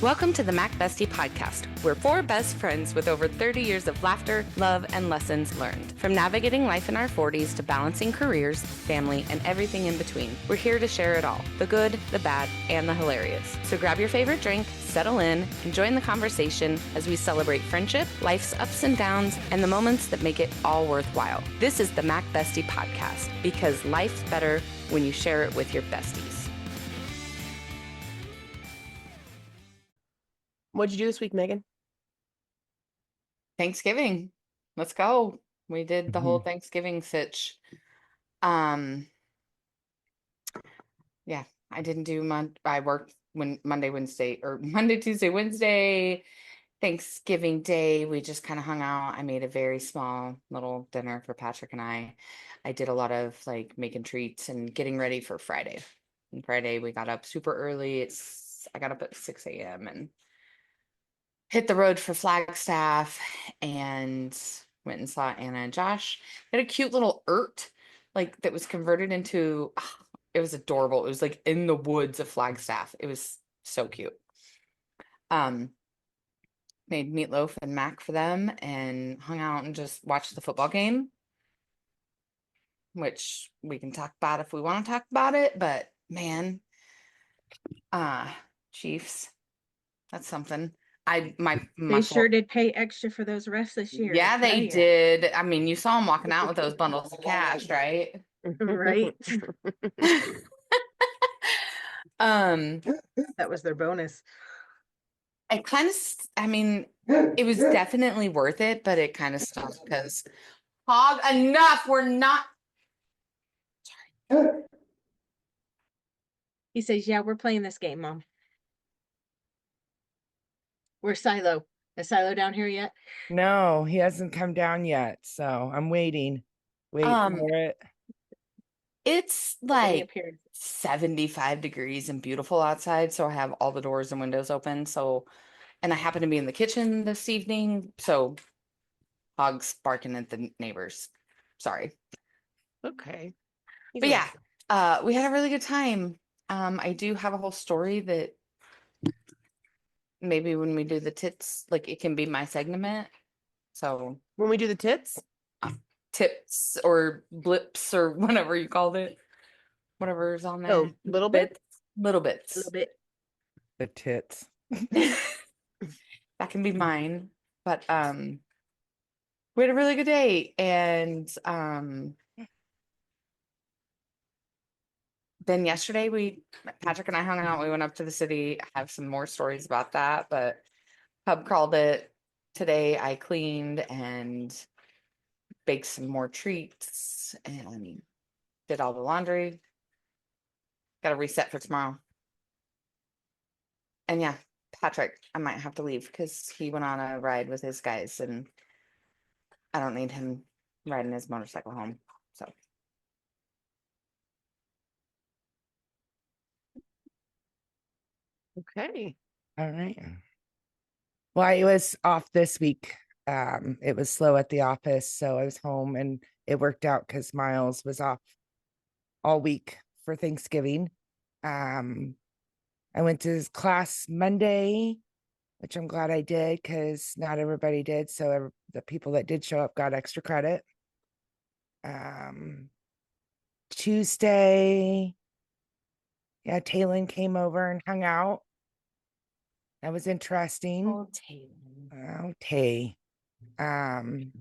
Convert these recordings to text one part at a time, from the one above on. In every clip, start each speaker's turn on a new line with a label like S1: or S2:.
S1: Welcome to the Mac Bestie Podcast. We're four best friends with over 30 years of laughter, love, and lessons learned. From navigating life in our 40s to balancing careers, family, and everything in between, we're here to share it all, the good, the bad, and the hilarious. So grab your favorite drink, settle in, and join the conversation as we celebrate friendship, life's ups and downs, and the moments that make it all worthwhile. This is the Mac Bestie Podcast, because life's better when you share it with your besties.
S2: What'd you do this week, Megan?
S1: Thanksgiving. Let's go. We did the whole Thanksgiving sitch. Yeah, I didn't do I worked Monday, Tuesday, Wednesday, Thanksgiving Day. We just kind of hung out. I made a very small little dinner for Patrick and I. I did a lot of like making treats and getting ready for Friday. And Friday we got up super early. I got up at 6 a.m. and hit the road for Flagstaff and went and saw Anna and Josh. They had a cute little yurt like that was converted into, it was adorable. It was like in the woods of Flagstaff. It was so cute. Made meatloaf and mac for them and hung out and just watched the football game, which we can talk about if we want to talk about it, but man, Chiefs, that's something.
S3: They sure did pay extra for those refs this year.
S1: Yeah, they did. I mean, you saw them walking out with those bundles of cash, right?
S3: Right.
S2: That was their bonus.
S1: It was definitely worth it, but it kind of stopped because enough. We're not.
S3: Sorry. He says, yeah, we're playing this game, Mom. Where's Silo? Is Silo down here yet?
S4: No, he hasn't come down yet. So I'm waiting for it.
S1: It's like 75 degrees and beautiful outside. So I have all the doors and windows open. And I happen to be in the kitchen this evening. So hogs barking at the neighbors. Sorry.
S2: Okay.
S1: But yeah, we had a really good time. I do have a whole story that maybe when we do the tits, like it can be my segment. So
S2: when we do the tits,
S1: tips or blips or whatever you called it, whatever's on there.
S2: Oh, little bits.
S1: The
S4: tits.
S1: That can be mine. But we had a really good day, and then yesterday Patrick and I hung out. We went up to the city. I have some more stories about that, but Hub called it. Today I cleaned and baked some more treats and did all the laundry. Got to reset for tomorrow. And yeah, Patrick, I might have to leave because he went on a ride with his guys and I don't need him riding his motorcycle home. So.
S2: Okay.
S4: All right. Well, I was off this week. It was slow at the office, so I was home and it worked out because Miles was off all week for Thanksgiving. I went to his class Monday, which I'm glad I did because not everybody did. So the people that did show up got extra credit. Tuesday, yeah, Taylor came over and hung out. That was interesting.
S1: Oh, Taylor.
S4: Oh, Tay. And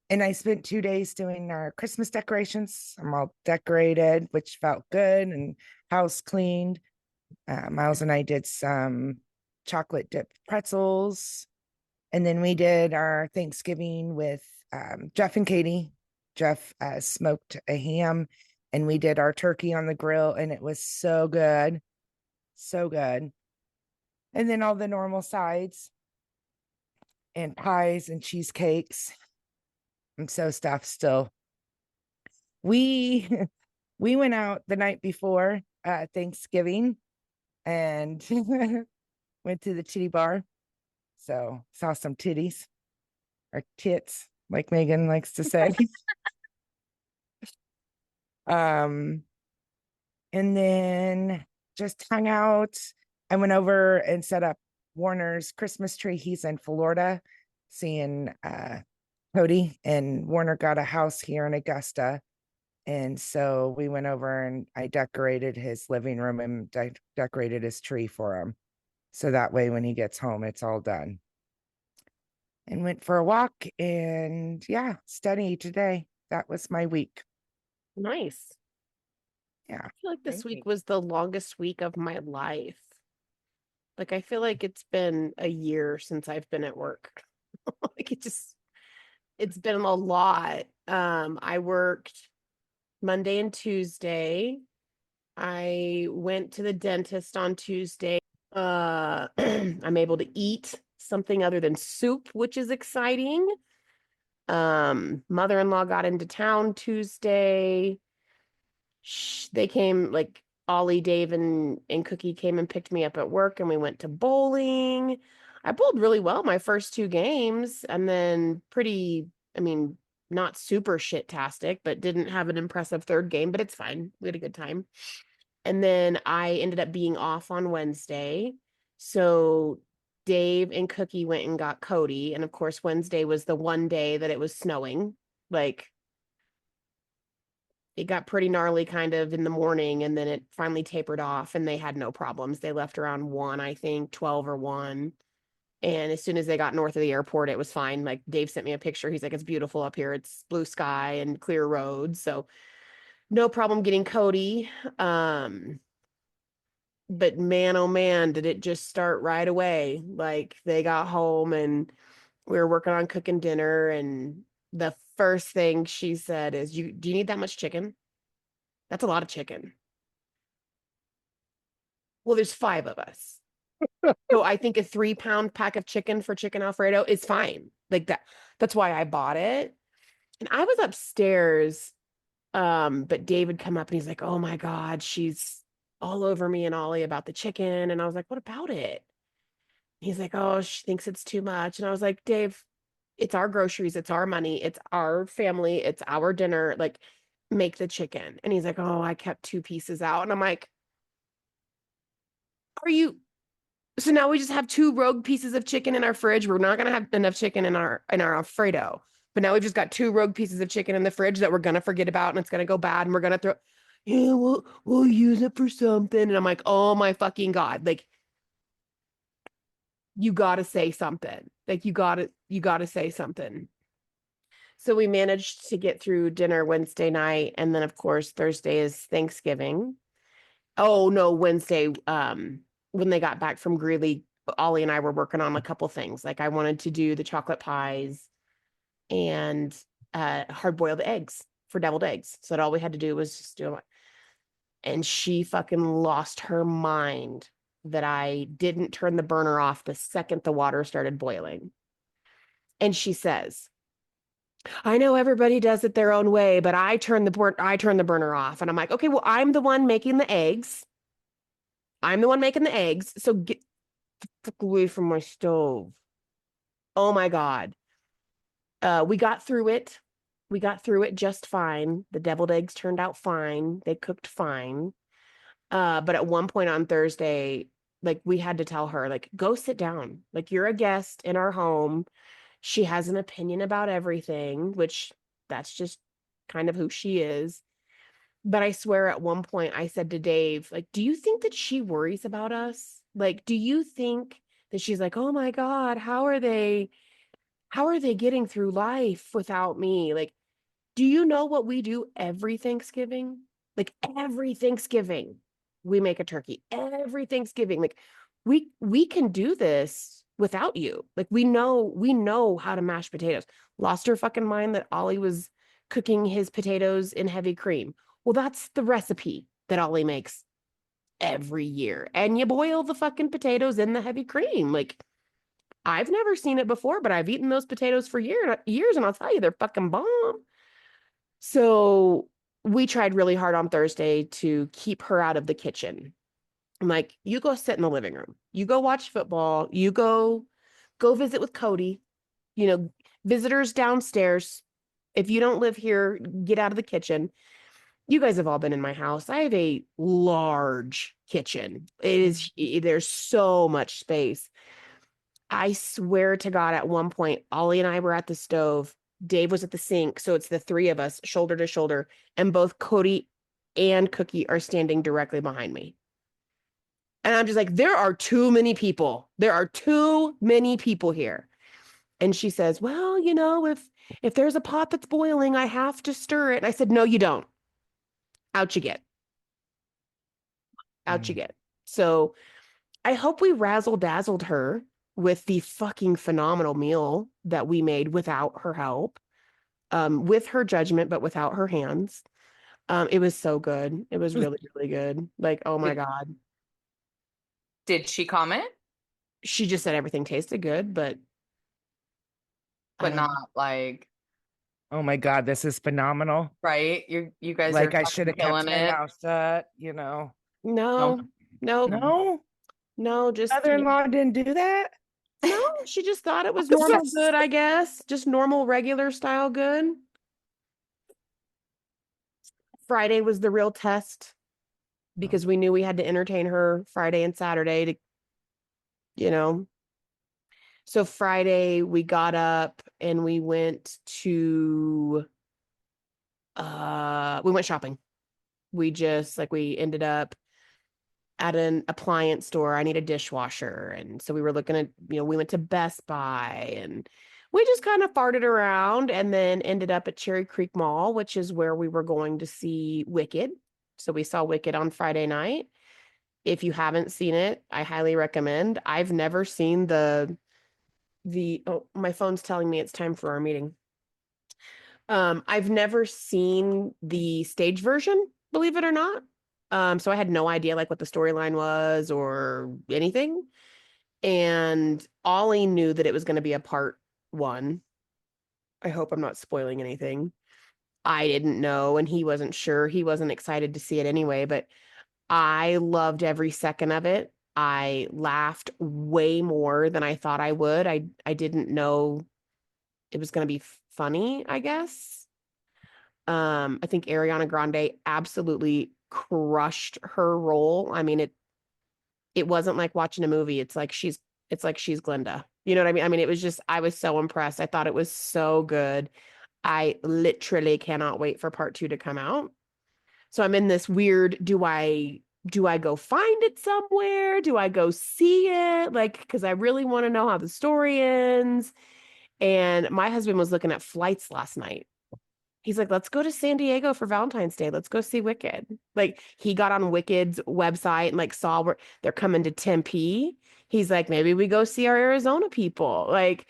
S4: I spent 2 days doing our Christmas decorations. I'm all decorated, which felt good, and house cleaned. Miles and I did some chocolate dipped pretzels. And then we did our Thanksgiving with Jeff and Katie. Jeff smoked a ham and we did our turkey on the grill and it was so good. So good. And then all the normal sides and pies and cheesecakes. I'm so stuffed still. We went out the night before Thanksgiving and went to the titty bar. So saw some titties or tits, like Megan likes to say. And then just hung out. I went over and set up Warner's Christmas tree. He's in Florida, seeing Cody, and Warner got a house here in Augusta. And so we went over and I decorated his living room and decorated his tree for him. So that way, when he gets home, it's all done. And went for a walk and yeah, study today. That was my week.
S2: Nice.
S4: Yeah.
S2: I feel like this
S1: Great.
S2: week was the longest week of my life. Like, I feel like it's been a year since I've been at work. Like, it's been a lot. I worked Monday and Tuesday. I went to the dentist on Tuesday. I'm able to eat something other than soup, which is exciting. Mother-in-law got into town Tuesday. They came, like Ollie, Dave, and Cookie came and picked me up at work, and we went to bowling. I bowled really well my first 2 games, and then I mean, not super shit-tastic, but didn't have an impressive third game, but it's fine. We had a good time. And then I ended up being off on Wednesday. So Dave and Cookie went and got Cody. And of course, Wednesday was the one day that it was snowing. Like, it got pretty gnarly kind of in the morning, and then it finally tapered off and they had no problems. They left around 1, I think, 12 or 1. And as soon as they got north of the airport, it was fine. Like, Dave sent me a picture. He's like, it's beautiful up here. It's blue sky and clear roads. So no problem getting Cody. But man, oh man, did it just start right away. Like, they got home and we were working on cooking dinner, and the first thing she said is, do you need that much chicken? That's a lot of chicken. Well, there's 5 of us. So I think a 3-pound pack of chicken for chicken Alfredo is fine. Like that. That's why I bought it. And I was upstairs. But David come up and he's like, oh my God, she's all over me and Ollie about the chicken. And I was like, what about it? He's like, oh, she thinks it's too much. And I was like, Dave, it's our groceries, it's our money, it's our family, it's our dinner. Like, make the chicken. And he's like, oh, I kept 2 pieces out. And I'm like, are you? So now we just have 2 rogue pieces of chicken in our fridge. We're not gonna have enough chicken in our Alfredo. But now we've just got 2 rogue pieces of chicken in the fridge that we're gonna forget about, and it's gonna go bad, and we're gonna throw. Yeah, we'll use it for something. And I'm like, oh my fucking God. Like, you gotta say something. Like, you gotta say something. So we managed to get through dinner Wednesday night, and then of course Thursday is Thanksgiving. Oh no, Wednesday, when they got back from Greeley, Ollie and I were working on a couple things. Like, I wanted to do the chocolate pies and hard-boiled eggs for deviled eggs. So that all we had to do was just do it. And she fucking lost her mind that I didn't turn the burner off the second the water started boiling. And she says, I know everybody does it their own way, but I turn the burner off. And I'm like, okay, well, I'm the one making the eggs. So get the fuck away from my stove. Oh my God. We got through it. We got through it just fine. The deviled eggs turned out fine. They cooked fine. But at one point on Thursday, like, we had to tell her, like, go sit down. Like, you're a guest in our home. She has an opinion about everything, which that's just kind of who she is. But I swear at one point I said to Dave, like, do you think that she worries about us? Like, do you think that she's like, oh my God, how are they getting through life without me? Like, do you know what we do every Thanksgiving? Like, every Thanksgiving, we make a turkey. Every Thanksgiving, like, we can do this without you. Like, we know how to mash potatoes. Lost her fucking mind that Ollie was cooking his potatoes in heavy cream. Well, that's the recipe that Ollie makes every year. And you boil the fucking potatoes in the heavy cream. Like, I've never seen it before, but I've eaten those potatoes for years, and I'll tell you, they're fucking bomb. So we tried really hard on Thursday to keep her out of the kitchen. I'm like, you go sit in the living room. You go watch football. You go visit with Cody. You know, visitors downstairs. If you don't live here, get out of the kitchen. you guys have all been in my house. I have a large kitchen. There's so much space. I swear to God, at one point, Ollie and I were at the stove. Dave was at the sink. So it's the three of us, shoulder to shoulder. And both Cody and Cookie are standing directly behind me. And I'm just like, there are too many people. There are too many people here. And she says, well, if there's a pot that's boiling, I have to stir it. And I said, no, you don't. Out you get. Out you get. So I hope we razzle dazzled her with the fucking phenomenal meal that we made without her help, with her judgment, but without her hands. It was so good. It was really, really good. Like, oh my God.
S1: Did she comment?
S2: She just said everything tasted good, but
S1: not like,
S4: oh my God, this is phenomenal.
S1: Right? You guys
S4: Like
S1: are
S4: I should have kept
S1: killing
S4: my
S1: it.
S4: mouth shut,
S2: No,
S1: Nope.
S2: no, just
S4: mother-in-law didn't do that.
S2: no, she just thought it was normal good, I guess. Just normal, regular style good. Friday was the real test because we knew we had to entertain her Friday and Saturday to, So Friday we got up and we went shopping. We ended up at an appliance store. I need a dishwasher. And so we were looking at, we went to Best Buy and we just kind of farted around and then ended up at Cherry Creek Mall, which is where we were going to see Wicked. So we saw Wicked on Friday night. If you haven't seen it, I highly recommend. I've never seen oh, my phone's telling me it's time for our meeting. I've never seen the stage version, believe it or not. So I had no idea like what the storyline was or anything. And Ollie knew that it was going to be a part one. I hope I'm not spoiling anything. I didn't know, and he wasn't sure. He wasn't excited to see it anyway, but I loved every second of it. I laughed way more than I thought I would. I didn't know it was going to be funny, I guess. I think Ariana Grande absolutely crushed her role. I mean, it wasn't like watching a movie. It's like she's Glinda. You know what I mean? I mean, it was just, I was so impressed. I thought it was so good. I literally cannot wait for part 2 to come out. So I'm in this weird, do I go find it somewhere? Do I go see it? Like, because I really want to know how the story ends. And my husband was looking at flights last night. He's like, let's go to San Diego for Valentine's Day. Let's go see Wicked. Like, he got on Wicked's website and like saw where they're coming to Tempe. He's like, maybe we go see our Arizona people. Like,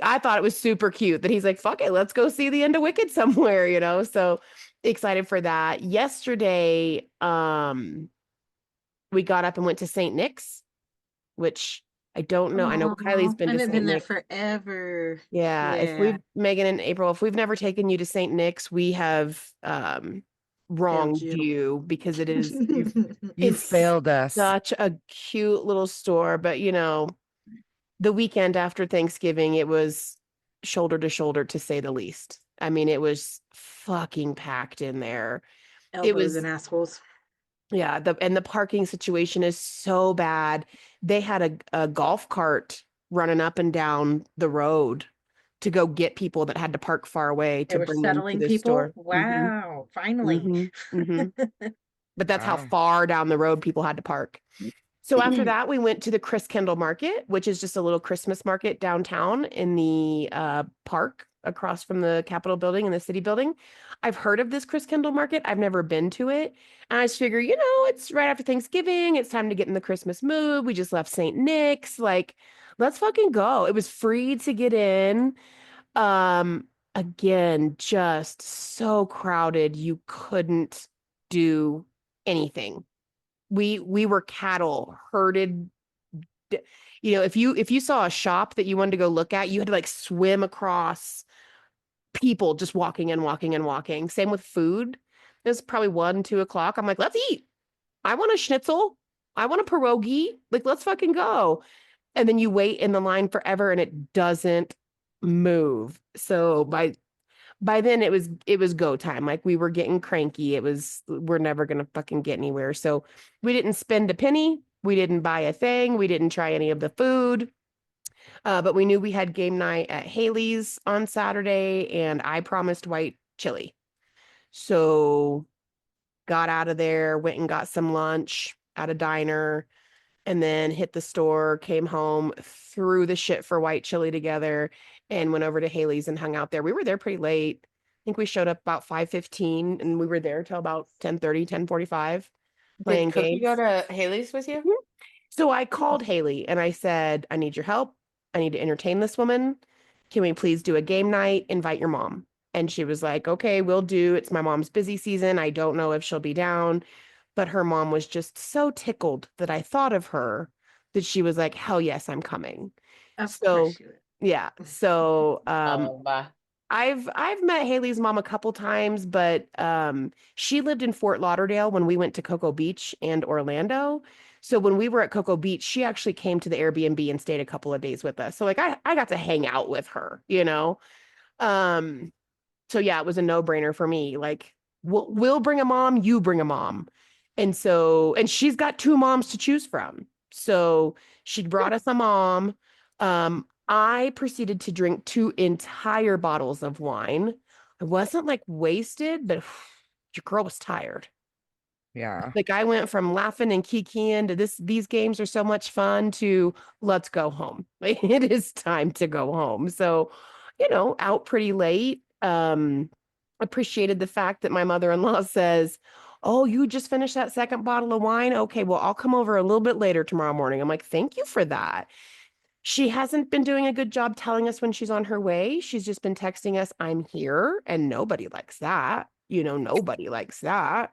S2: I thought it was super cute that he's like, fuck it, let's go see the end of Wicked somewhere. So excited for that. Yesterday, we got up and went to St. Nick's, which I don't know. I know Kylie's been
S3: I
S2: to
S3: haven't
S2: St.
S3: been there
S2: Nick's
S3: forever.
S2: Yeah, Megan and April, if we've never taken you to St. Nick's, we have wronged you because it is
S4: You failed us.
S2: Such a cute little store, but the weekend after Thanksgiving, it was shoulder to shoulder to say the least. I mean, it was fucking packed in there.
S3: Elbows and assholes.
S2: Yeah, the parking situation is so bad. They had a golf cart running up and down the road to go get people that had to park far away to bring them to the store.
S3: Wow, finally.
S2: But that's how far down the road people had to park. So after that, we went to the Chris Kendall Market, which is just a little Christmas market downtown in the park across from the Capitol building and the city building. I've heard of this Chris Kendall Market. I've never been to it. And I just figure, it's right after Thanksgiving. It's time to get in the Christmas mood. We just left St. Nick's. Like, let's fucking go. It was free to get in. Again, just so crowded. You couldn't do anything. We were cattle herded. If you saw a shop that you wanted to go look at, you had to like swim across people just walking and walking and walking. Same with food. It was probably 1, 2 o'clock. I'm like, let's eat. I want a schnitzel. I want a pierogi. Like, let's fucking go. And then you wait in the line forever and it doesn't move. So by then it was go time. Like we were getting cranky. We're never gonna fucking get anywhere. So we didn't spend a penny. We didn't buy a thing. We didn't try any of the food. But we knew we had game night at Haley's on Saturday, and I promised white chili. So got out of there, went and got some lunch at a diner, and then hit the store, came home, threw the shit for white chili together, and went over to Haley's and hung out there. We were there pretty late. I think we showed up about 5:15 and we were there till about 10:30, 10:45
S1: Did
S2: playing
S1: Cookie go
S2: games.
S1: to Haley's with you?
S2: Mhm. So I called Haley and I said, I need your help. I need to entertain this woman. Can we please do a game night? Invite your mom. And she was like, okay, we'll do. It's my mom's busy season. I don't know if she'll be down. But her mom was just so tickled that I thought of her that she was like, hell yes, I'm coming.
S3: Of
S2: So
S3: course you would.
S2: yeah. So
S1: Oh,
S2: I've met Haley's mom a couple times, but she lived in Fort Lauderdale when we went to Cocoa Beach and Orlando. So when we were at Cocoa Beach, she actually came to the Airbnb and stayed a couple of days with us. So like I got to hang out with her, you know. Um so yeah, it was a no-brainer for me. Like we'll bring a mom, you bring a mom. And she's got two moms to choose from. So she brought us a mom. I proceeded to drink two entire bottles of wine. I wasn't like wasted, but your girl was tired.
S4: Yeah.
S2: Like I went from laughing and kikiing to these games are so much fun to let's go home. It is time to go home. So, out pretty late. Appreciated the fact that my mother-in-law says, "Oh, you just finished that second bottle of wine? Okay, well, I'll come over a little bit later tomorrow morning." I'm like, "Thank you for that." She hasn't been doing a good job telling us when she's on her way. She's just been texting us, "I'm here," and nobody likes that. Nobody likes that.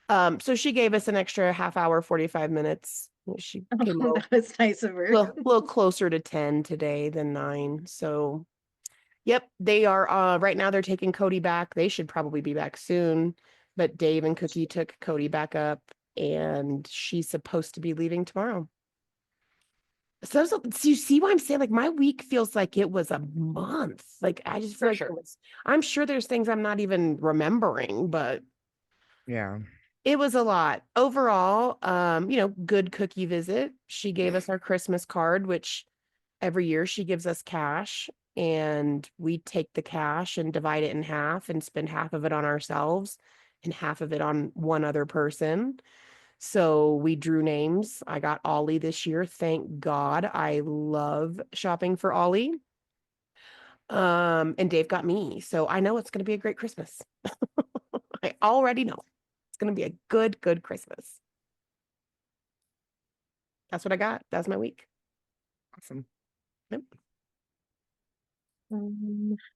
S2: So she gave us an extra half hour, 45 minutes. She came
S3: Oh,
S2: out
S3: that was nice of her.
S2: a little closer to 10 today than 9. So, yep, they are right now they're taking Cody back. They should probably be back soon. But Dave and Cookie took Cody back up and she's supposed to be leaving tomorrow. So you see why I'm saying like my week feels like it was a month. Like I just feel
S1: for
S2: like
S1: sure.
S2: I'm sure there's things I'm not even remembering, but
S4: Yeah.
S2: it was a lot. Overall, good Cookie visit. She gave us our Christmas card, which every year she gives us cash, and we take the cash and divide it in half and spend half of it on ourselves and half of it on one other person. So we drew names. I got Ollie this year. Thank God. I love shopping for Ollie. And Dave got me. So I know it's going to be a great Christmas. I already know. It's going to be a good, good Christmas. That's what I got. That's my week.
S4: Awesome.
S2: Yep.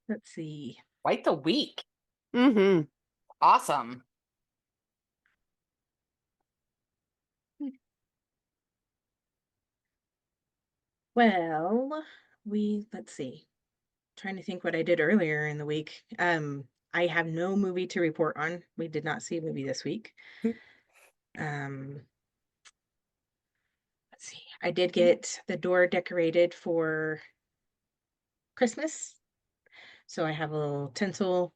S3: Let's see.
S1: Quite the week.
S2: Mm-hmm.
S1: Awesome.
S3: Well, let's see. Trying to think what I did earlier in the week. I have no movie to report on. We did not see a movie this week. Um, let's see. I did get the door decorated for Christmas. So I have a little tinsel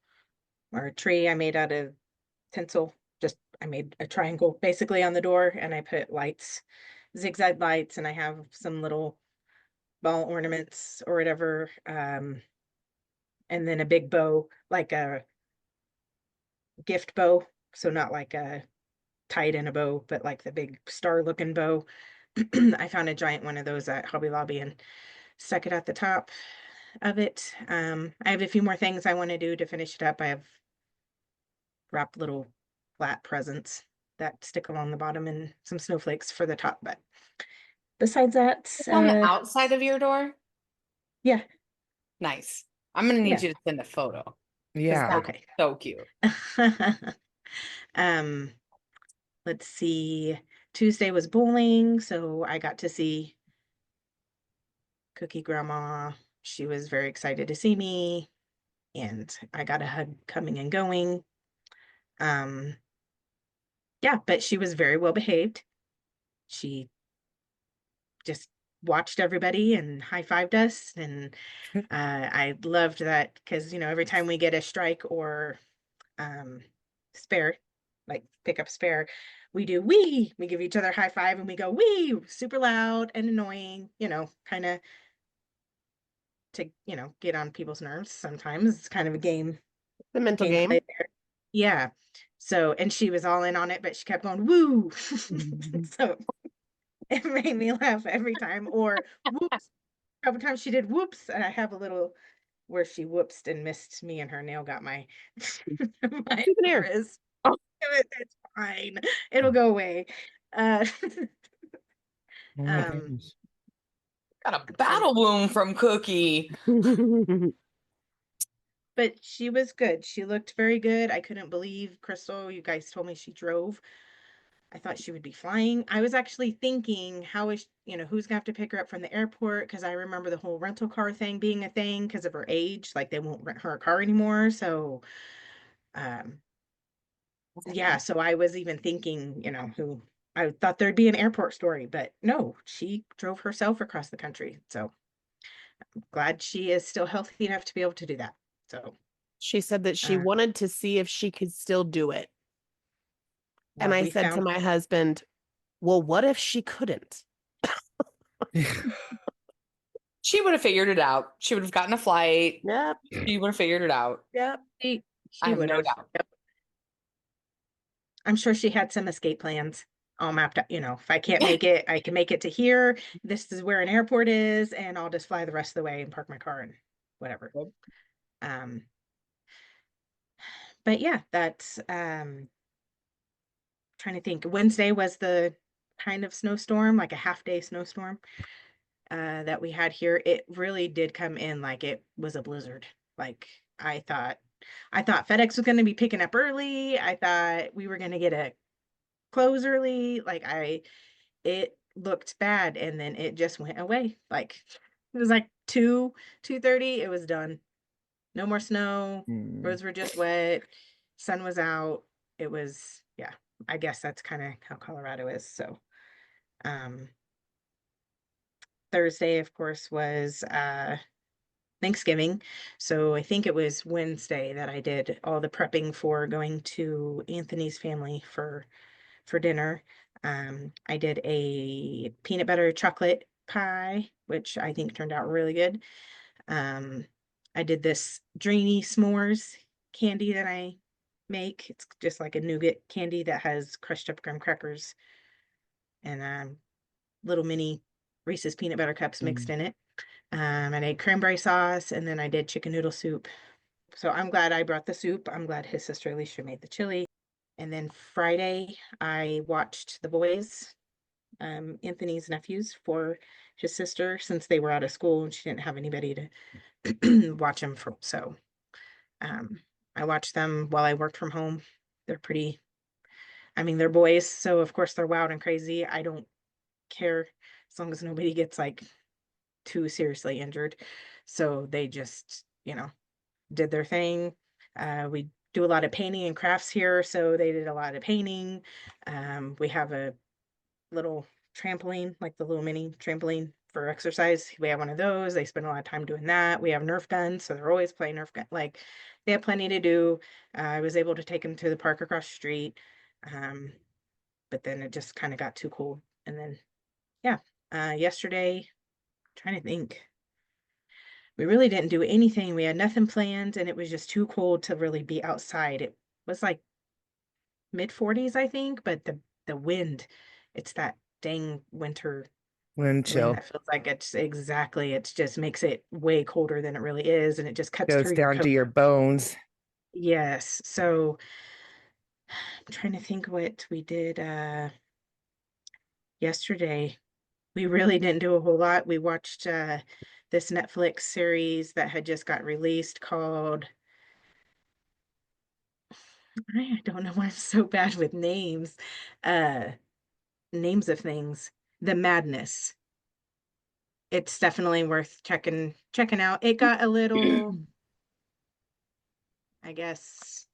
S3: or a tree I made out of tinsel. Just I made a triangle basically on the door and I put lights, zigzag lights, and I have some little ball ornaments or whatever. And then a big bow, like a gift bow. So not like a tied in a bow, but like the big star looking bow. I found a giant one of those at Hobby Lobby and stuck it at the top of it. I have a few more things I want to do to finish it up. I have wrapped little flat presents that stick along the bottom and some snowflakes for the top. But besides that,
S1: It's on the outside of your door.
S3: yeah,
S1: Nice. I'm gonna need
S3: yeah,
S1: you to send a photo. 'Cause
S4: Yeah.
S1: that's
S3: okay.
S1: so cute.
S3: um, let's see. Tuesday was bowling, so I got to see Cookie Grandma. She was very excited to see me, and I got a hug coming and going. Um, yeah, but she was very well behaved. She just watched everybody and high-fived us. And I loved that because, every time we get a strike or spare, like pick up spare, we do we give each other a high five and we go we super loud and annoying, kind of to, get on people's nerves sometimes. It's kind of a
S2: The mental
S3: gameplay
S2: game.
S3: there. Yeah. So, and she was all in on it, but she kept going woo. So it made me laugh every time. Or whoops. A couple times she did whoops, and I have a little where she whoopsed and missed me, and her nail got my my
S2: Souvenir.
S3: wrist. It's fine. It'll go away. Uh,
S4: Oh my
S3: um,
S4: goodness.
S1: Got a battle wound from Cookie.
S3: but she was good. She looked very good. I couldn't believe, Crystal, you guys told me she drove. I thought she would be flying. I was actually thinking, how is, who's gonna have to pick her up from the airport? Because I remember the whole rental car thing being a thing because of her age. Like they won't rent her a car anymore. So, um, yeah. So I was even thinking, who I thought there'd be an airport story, but no, she drove herself across the country. So glad she is still healthy enough to be able to do that. So,
S2: She said that she
S3: uh,
S2: wanted to see if she could still do it. And
S3: well,
S2: I
S3: we
S2: said to
S3: found
S2: my husband, well, what if she couldn't?
S1: She would have figured it out. She would have gotten a flight.
S2: Yep.
S1: She would have figured it out.
S2: Yep.
S1: I
S3: she
S1: have
S3: would
S1: no
S3: have.
S1: doubt.
S3: I'm sure she had some escape plans all mapped out. If I can't make it, I can make it to here. This is where an airport is, and I'll just fly the rest of the way and park my car and whatever. Um, but yeah, that's trying to think. Wednesday was the kind of snowstorm, like a half day snowstorm that we had here. It really did come in like it was a blizzard. Like I thought FedEx was going to be picking up early. I thought we were going to get a close early. It looked bad and then it just went away. Like it was like 2:30, it was done. No more snow.
S4: Mm.
S3: Roads were just wet. Sun was out. It was, yeah, I guess that's kind of how Colorado is. So um Thursday, of course, was Thanksgiving. So I think it was Wednesday that I did all the prepping for going to Anthony's family for dinner. I did a peanut butter chocolate pie, which I think turned out really good. Um, I did this dreamy s'mores candy that I make. It's just like a nougat candy that has crushed up graham crackers and little mini Reese's peanut butter cups mixed in it. I did cranberry sauce and then I did chicken noodle soup. So I'm glad I brought the soup. I'm glad his sister Alicia made the chili. And then Friday, I watched the boys, Anthony's nephews, for his sister since they were out of school and she didn't have anybody to watch them for. So um, I watched them while I worked from home. They're pretty, I mean, they're boys. So of course they're wild and crazy. I don't care as long as nobody gets like too seriously injured. So they just, did their thing. We do a lot of painting and crafts here, so they did a lot of painting. We have a little trampoline, like the little mini trampoline for exercise. We have one of those. They spend a lot of time doing that. We have Nerf guns, so they're always playing Nerf gun. Like they have plenty to do. I was able to take them to the park across the street, but then it just kind of got too cold. And then, yeah, yesterday, trying to think. We really didn't do anything. We had nothing planned and it was just too cold to really be outside. It was like mid 40s, I think, but the wind, it's that dang winter
S4: Wind
S3: wind
S4: chill
S3: that feels like it's exactly, it just makes it way colder than it really is and it just cuts
S4: goes
S3: through your
S4: down to
S3: coat.
S4: your bones.
S3: Yes. So I'm trying to think what we did yesterday. We really didn't do a whole lot. We watched this Netflix series that had just got released called I don't know why I'm so bad with names. Uh Names of things. The Madness. It's definitely worth checking out. It got a little, I guess,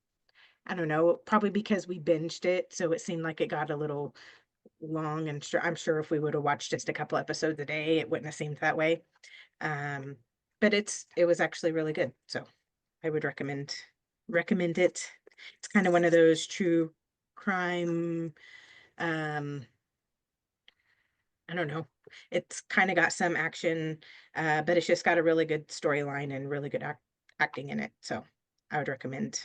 S3: I don't know, probably because we binged it, so it seemed like it got a little long, and I'm sure if we would have watched just a couple episodes a day, it wouldn't have seemed that way. But it was actually really good. So I would recommend it. It's kind of one of those true crime, I don't know. It's kind of got some action, but it's just got a really good storyline and really good acting in it. So I would recommend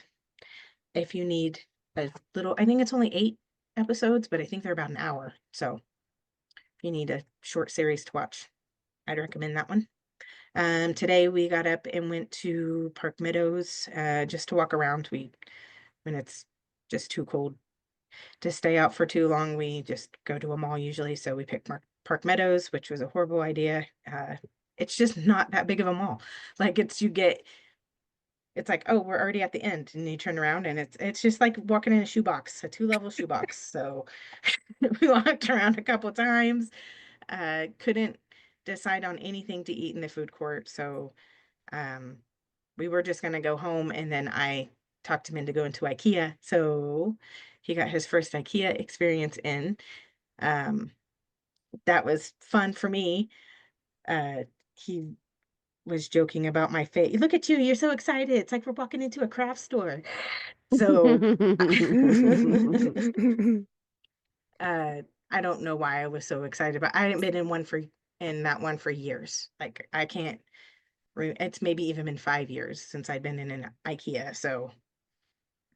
S3: if you need a little, I think it's only 8 episodes, but I think they're about an hour. So if you need a short series to watch, I'd recommend that one. Today we got up and went to Park Meadows, just to walk around. When it's just too cold to stay out for too long, we just go to a mall usually. So we picked Park Meadows, which was a horrible idea. It's just not that big of a mall. Like it's like, oh, we're already at the end, and you turn around and it's just like walking in a shoebox, a 2-level shoebox. So we walked around a couple times, couldn't decide on anything to eat in the food court. So um, we were just gonna go home, and then I talked him into going to IKEA. So he got his first IKEA experience in. Um, that was fun for me. He was joking about my face. Look at you, you're so excited. It's like we're walking into a craft store. So uh I don't know why I was so excited, but I hadn't been in that one for years. Like I can't it's maybe even been 5 years since I'd been in an IKEA. So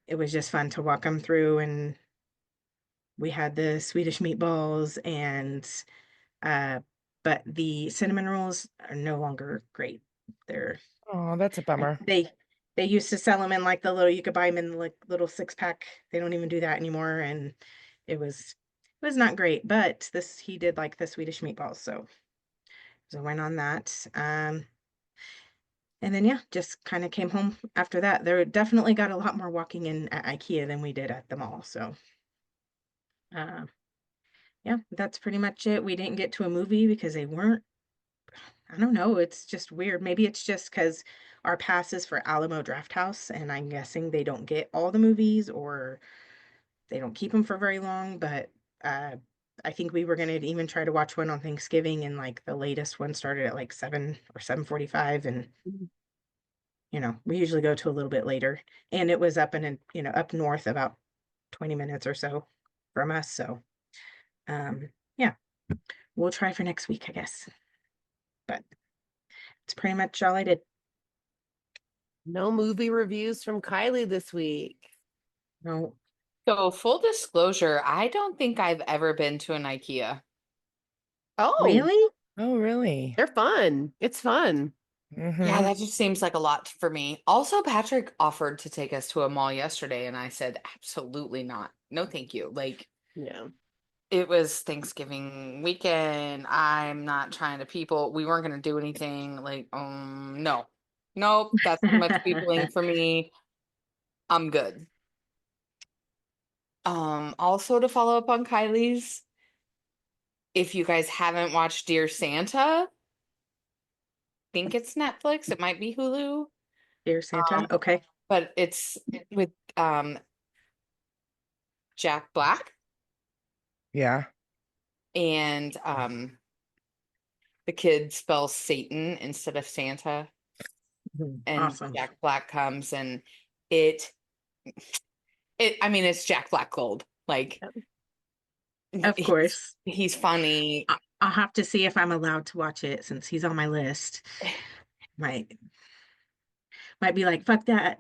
S3: it was just fun to walk them through, and we had the Swedish meatballs and uh but the cinnamon rolls are no longer great. They're
S4: Oh, that's a bummer.
S3: they used to sell them in like the little, you could buy them in like little 6-pack. They don't even do that anymore, and it was not great. But this he did like the Swedish meatballs, so I went on that. And then yeah, just kind of came home after that. There definitely got a lot more walking in at IKEA than we did at the mall. So uh, yeah, that's pretty much it. We didn't get to a movie because they weren't, I don't know, it's just weird. Maybe it's just because our pass is for Alamo Drafthouse, and I'm guessing they don't get all the movies, or they don't keep them for very long. But uh, I think we were gonna even try to watch one on Thanksgiving, and like the latest one started at like 7 or 7:45, and we usually go to a little bit later. And it was up north about 20 minutes or so from us. So yeah, we'll try for next week, I guess. But it's pretty much all I did.
S2: No movie reviews from Kylie this week.
S3: No.
S1: So full disclosure, I don't think I've ever been to an IKEA.
S2: Oh,
S3: Really?
S4: Oh, really?
S2: they're fun. It's fun.
S1: Yeah,
S4: Mm-hmm.
S1: that just seems like a lot for me. Also, Patrick offered to take us to a mall yesterday, and I said, absolutely not. No, thank you. Like,
S2: Yeah.
S1: it was Thanksgiving weekend. I'm not trying to people. We weren't going to do anything. Like, no. Nope, that's too much peopling for me. I'm good. Also to follow up on Kylie's, if you guys haven't watched Dear Santa, think it's Netflix. It might be Hulu.
S3: Dear Santa.
S1: Um,
S3: Okay.
S1: but it's with Jack Black
S4: Yeah.
S1: and the kid spells Satan instead of Santa, and
S3: Awesome.
S1: Jack Black comes, and it I mean it's Jack Black gold. Like
S3: Of course.
S1: he's funny.
S3: I'll have to see if I'm allowed to watch it since he's on my list. Might might be like, fuck that.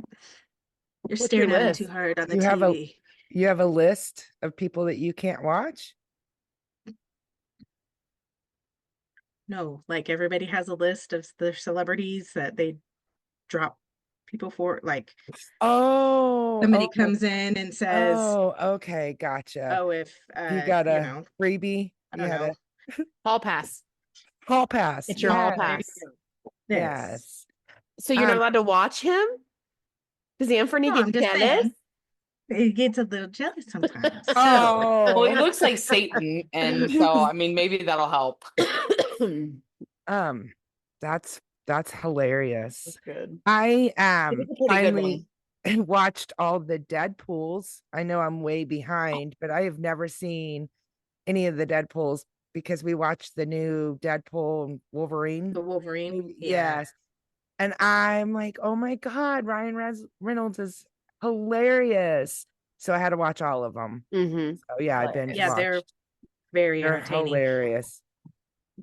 S3: You're
S2: What's your
S3: staring at me too
S2: list?
S3: hard on the
S4: You have a
S3: TV.
S4: you have a list of people that you can't watch?
S3: No, like everybody has a list of their celebrities that they drop people for. Like
S4: Oh,
S3: somebody
S4: oh,
S3: comes in and says,
S4: oh, okay, gotcha.
S3: oh, if
S4: You got a freebie.
S3: I
S4: You
S3: don't
S4: had
S3: know.
S4: a
S2: Hall pass.
S4: hall pass.
S2: It's your hall
S3: There
S2: pass.
S3: you go. Yes.
S4: Yes.
S2: So you're not
S4: Um,
S2: allowed to watch him? Does Anthony
S3: No,
S2: get
S3: I'm just
S2: jealous?
S3: saying. It gets a little jealous sometimes. So
S1: Well, he
S4: oh,
S1: looks like Satan, and so I mean maybe that'll help.
S4: um, that's hilarious.
S2: Good.
S4: I
S1: It's a pretty good
S4: finally
S1: one.
S4: watched all the Deadpools. I know I'm way behind, but I have never seen any of the Deadpools because we watched the new Deadpool and Wolverine.
S3: The Wolverine.
S4: movie.
S3: Yeah.
S4: Yes. And I'm like, oh my God, Reynolds is hilarious. So I had to watch all of them.
S2: Mm-hmm.
S4: So yeah, I binge
S3: Yeah, they're
S4: watched.
S3: very
S4: They're
S3: entertaining.
S4: hilarious.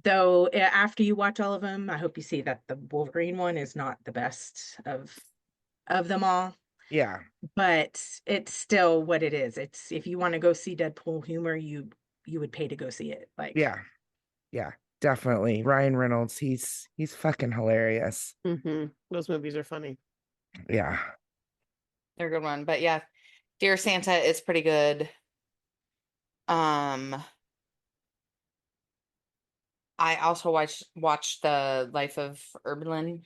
S3: Though after you watch all of them, I hope you see that the Wolverine one is not the best of them all.
S4: Yeah.
S3: But it's still what it is. It's if you want to go see Deadpool humor, you would pay to go see it. Like,
S4: Yeah. Yeah. Definitely. Ryan Reynolds, he's fucking hilarious.
S2: Mm-hmm. Those movies are funny.
S4: Yeah.
S1: They're a good one. But yeah, Dear Santa is pretty good. I also watched the Life of Urban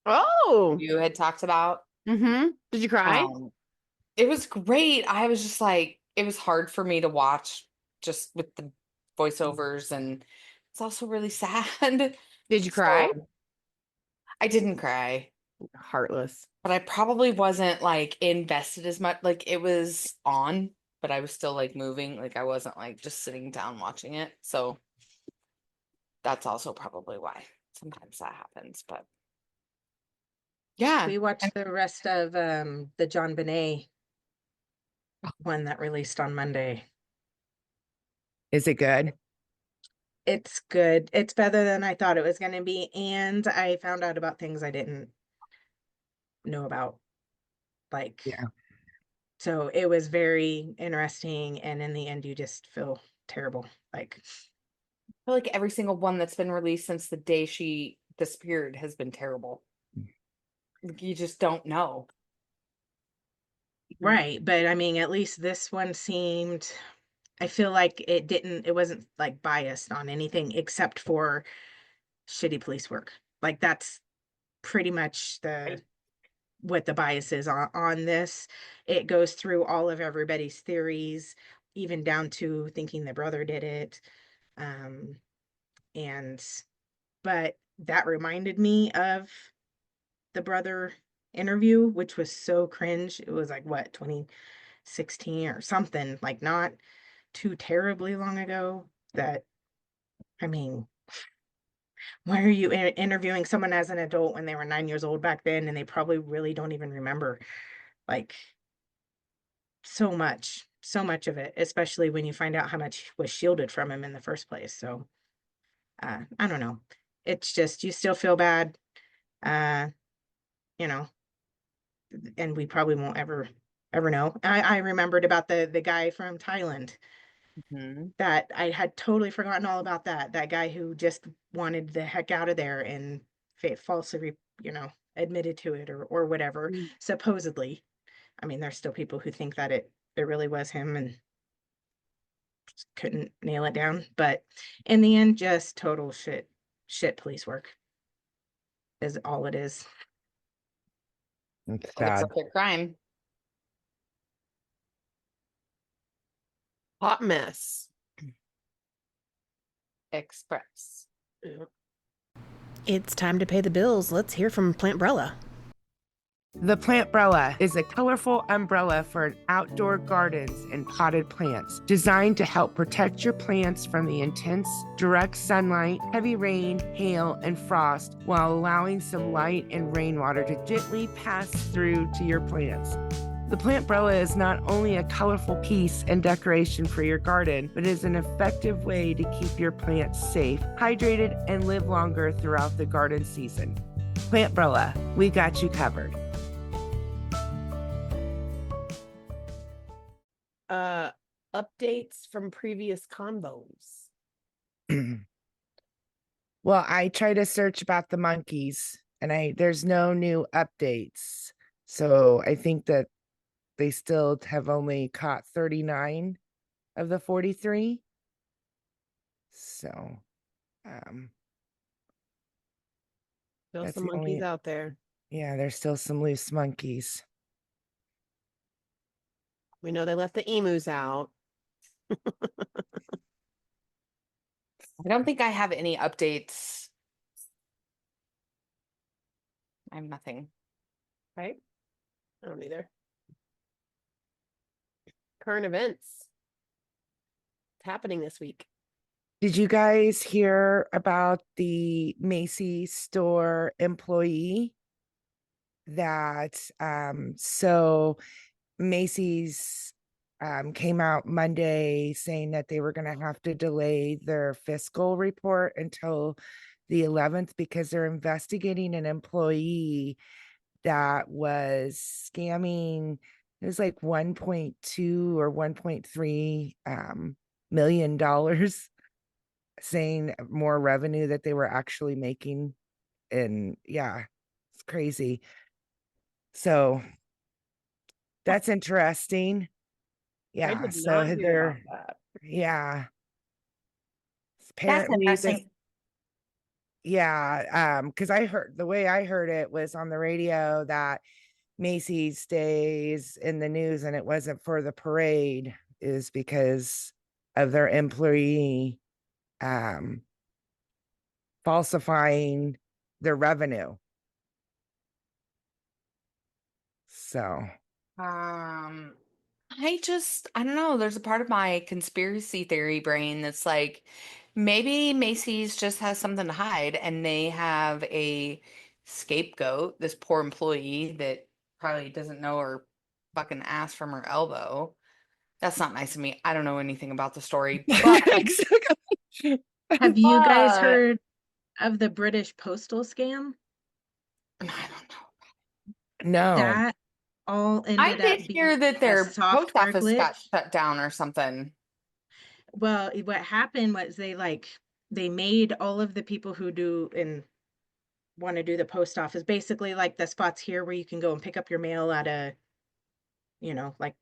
S2: Oh.
S1: you had talked about.
S2: Mm-hmm. Did you cry?
S1: It was great. I was just like, it was hard for me to watch just with the voiceovers, and it's also really sad.
S2: Did you cry?
S1: So I didn't cry,
S2: Heartless.
S1: but I probably wasn't like invested as much. Like it was on, but I was still like moving. Like I wasn't like just sitting down watching it. So that's also probably why sometimes that happens. But yeah.
S3: we watched the rest of the John Bonet one that released on Monday.
S4: Is it good?
S3: It's good. It's better than I thought it was going to be, and I found out about things I didn't know about. Like,
S4: Yeah.
S3: so it was very interesting, and in the end, you just feel terrible. Like,
S1: I feel like every single one that's been released since the day she disappeared has been terrible. Like, you just don't know.
S3: right. But I mean, at least this one seemed, I feel like it wasn't like biased on anything except for shitty police work. Like, that's pretty much what the bias is on this. It goes through all of everybody's theories, even down to thinking the brother did it. And but that reminded me of the brother interview, which was so cringe. It was like what, 2016 or something, like not too terribly long ago. That, I mean, why are you interviewing someone as an adult when they were 9 years old back then, and they probably really don't even remember like so much of it, especially when you find out how much was shielded from him in the first place. So I don't know. It's just, you still feel bad, uh, you know, and we probably won't ever know. I remembered about the guy from Thailand
S1: Mhm.
S3: that I had totally forgotten all about, that guy who just wanted the heck out of there and falsely, admitted to it or whatever, supposedly. I mean, there's still people who think that it really was him and couldn't nail it down. But in the end, just total shit police work is all it is.
S4: It's
S1: Like it's
S4: sad.
S1: a crime.
S2: Hot mess.
S1: Express.
S2: It's time to pay the bills. Let's hear from Plantbrella.
S4: The Plantbrella is a colorful umbrella for outdoor gardens and potted plants, designed to help protect your plants from the intense, direct sunlight, heavy rain, hail, and frost, while allowing some light and rainwater to gently pass through to your plants. The Plantbrella is not only a colorful piece and decoration for your garden, but is an effective way to keep your plants safe, hydrated, and live longer throughout the garden season. Plantbrella, we got you covered.
S2: Updates from previous convos.
S4: Well, I try to search about the monkeys and there's no new updates. So I think that they still have only caught 39 of the 43. So
S2: Still
S4: that's
S2: some
S4: the
S2: monkeys
S4: only,
S2: out there.
S4: yeah, there's still some loose monkeys.
S2: We know they left the emus out.
S1: I don't think I have any updates. I have nothing.
S2: Right? I don't either. Current events. happening this week.
S4: Did you guys hear about the Macy store employee that so Macy's came out Monday saying that they were going to have to delay their fiscal report until the 11th because they're investigating an employee that was scamming. It was like 1.2 or 1.3 million dollars, saying more revenue that they were actually making. And yeah, it's crazy. So that's interesting.
S2: I
S4: Yeah.
S2: did
S4: So
S2: not hear about
S4: they're,
S2: that.
S4: yeah,
S1: That's
S4: apparently this,
S1: interesting.
S4: yeah. Because I heard the way I heard it was on the radio that Macy's stays in the news and it wasn't for the parade is because of their employee um falsifying their revenue. So
S1: Um, I don't know. There's a part of my conspiracy theory brain that's like, maybe Macy's just has something to hide and they have a scapegoat, this poor employee that probably doesn't know her fucking ass from her elbow. That's not nice of me. I don't know anything about the story, but,
S4: exactly.
S3: Have you guys
S1: but
S3: heard of the British postal scam?
S1: I don't know.
S4: No.
S3: That all
S1: I
S3: ended
S1: did
S3: up being
S1: hear that
S3: a
S1: their post
S3: software
S1: office got
S3: glitch.
S1: shut down or something.
S3: Well, what happened was they made all of the people who do and want to do the post office basically like the spots here where you can go and pick up your mail at a, like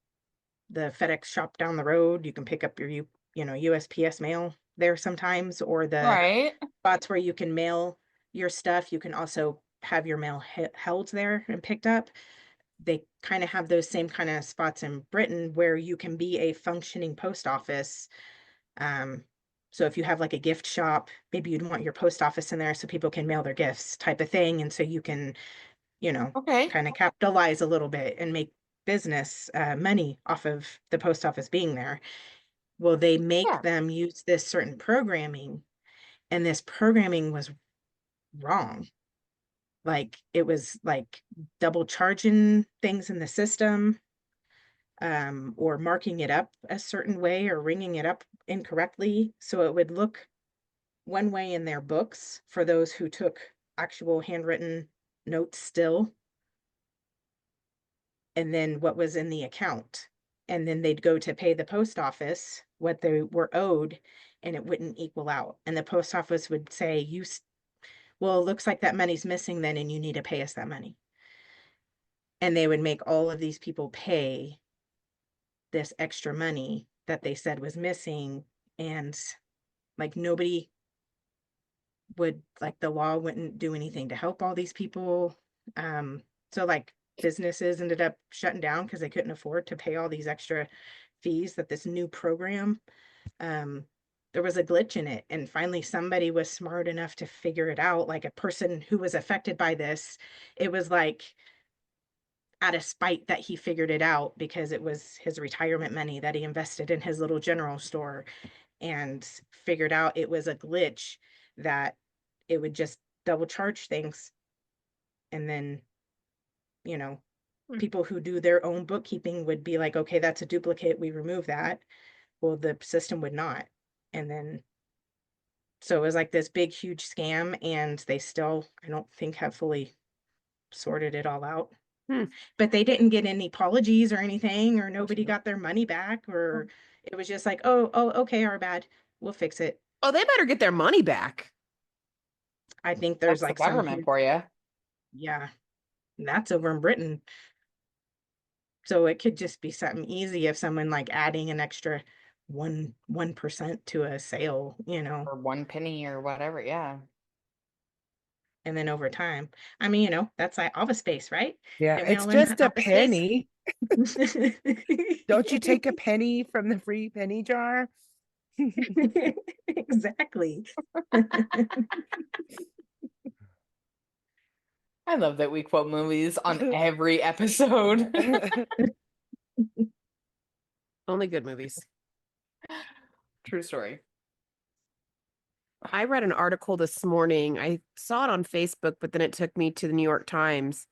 S3: the FedEx shop down the road. You can pick up your USPS mail there sometimes, or the
S1: Right.
S3: spots where you can mail your stuff. You can also have your mail held there and picked up. They kind of have those same kind of spots in Britain where you can be a functioning post office. Um, so if you have like a gift shop, maybe you'd want your post office in there so people can mail their gifts type of thing. And so you can,
S1: Okay.
S3: kind of capitalize a little bit and make business money off of the post office being there. Well, they make
S1: Yeah.
S3: them use this certain programming, and this programming was wrong. Like it was like double charging things in the system, or marking it up a certain way or ringing it up incorrectly. So it would look one way in their books for those who took actual handwritten notes still, and then what was in the account. And then they'd go to pay the post office what they were owed, and it wouldn't equal out. And the post office would say, well, it looks like that money's missing then, and you need to pay us that money. And they would make all of these people pay this extra money that they said was missing. And like nobody would, like the law wouldn't do anything to help all these people. So like businesses ended up shutting down because they couldn't afford to pay all these extra fees that this new program, um, there was a glitch in it. And finally somebody was smart enough to figure it out, like a person who was affected by this. It was like out of spite that he figured it out because it was his retirement money that he invested in his little general store, and figured out it was a glitch that it would just double charge things. And then, you know, people who do their own bookkeeping would be like, okay, that's a duplicate, we remove that. Well, the system would not. And then, so it was like this big, huge scam, and they still, I don't think, have fully sorted it all out.
S2: Hmm.
S3: But they didn't get any apologies or anything, or nobody got their money back, or it was just like, oh, okay, our bad. We'll fix it.
S2: Oh, they better get their money back.
S3: I think there's
S1: That's the
S3: like some
S1: government
S3: huge,
S1: for you.
S3: yeah, that's over in Britain. So it could just be something easy if someone like adding an extra 1% to a sale,
S1: Or 1 penny or whatever. Yeah.
S3: and then over time. I mean, that's like office space, right?
S4: Yeah,
S3: Didn't we
S4: it's
S3: all learn that
S4: just
S3: in
S4: a
S3: office space?
S4: penny. Don't you take a penny from the free penny jar?
S3: Exactly.
S1: I love that we quote movies on every episode.
S2: Only good movies.
S1: True story.
S2: I read an article this morning. I saw it on Facebook, but then it took me to the New York Times.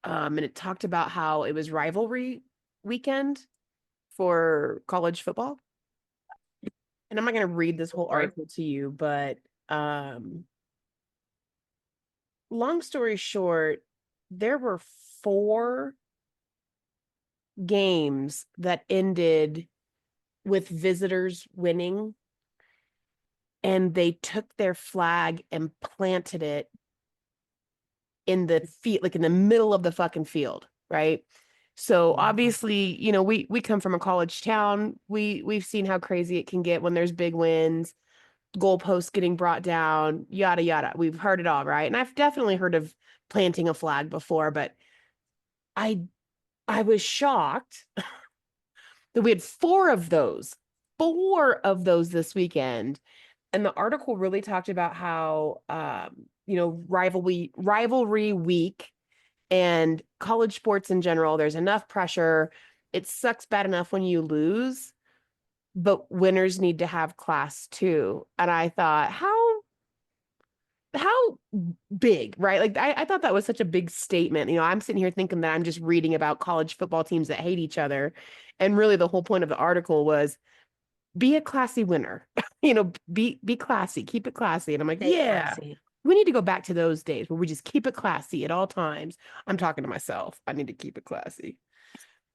S2: And it talked about how it was rivalry weekend for college football. And I'm not going to read this whole
S3: Right.
S2: article to you, but long story short, there were 4 games that ended with visitors winning, and they took their flag and planted it in the field, like in the middle of the fucking field, right? So obviously, you know, we come from a college town. We've seen how crazy it can get when there's big wins, goalposts getting brought down, yada yada. We've heard it all, right? And I've definitely heard of planting a flag before, but I I was shocked that we had 4 of those this weekend. And the article really talked about how you know, rivalry week and college sports in general, there's enough pressure. It sucks bad enough when you lose, but winners need to have class too. And I thought, how big, right? Like I thought that was such a big statement. You know, I'm sitting here thinking that I'm just reading about college football teams that hate each other. And really the whole point of the article was be a classy winner. You know, be classy, keep it classy. And I'm like,
S3: Stay
S2: yeah,
S3: classy.
S2: we need to go back to those days where we just keep it classy at all times. I'm talking to myself. I need to keep it classy.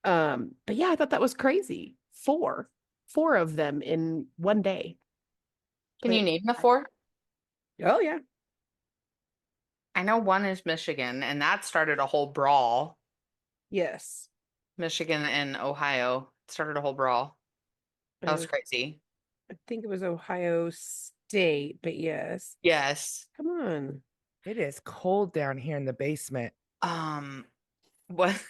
S2: But yeah, I thought that was crazy. Four of them in one day.
S1: Can you name the 4?
S2: Oh yeah.
S1: I know one is Michigan, and that started a whole brawl.
S2: Yes.
S1: Michigan and Ohio started a whole brawl. That was crazy.
S2: I think it was Ohio State, but yes.
S1: Yes.
S2: Come on.
S4: It is cold down here in the basement.
S1: What?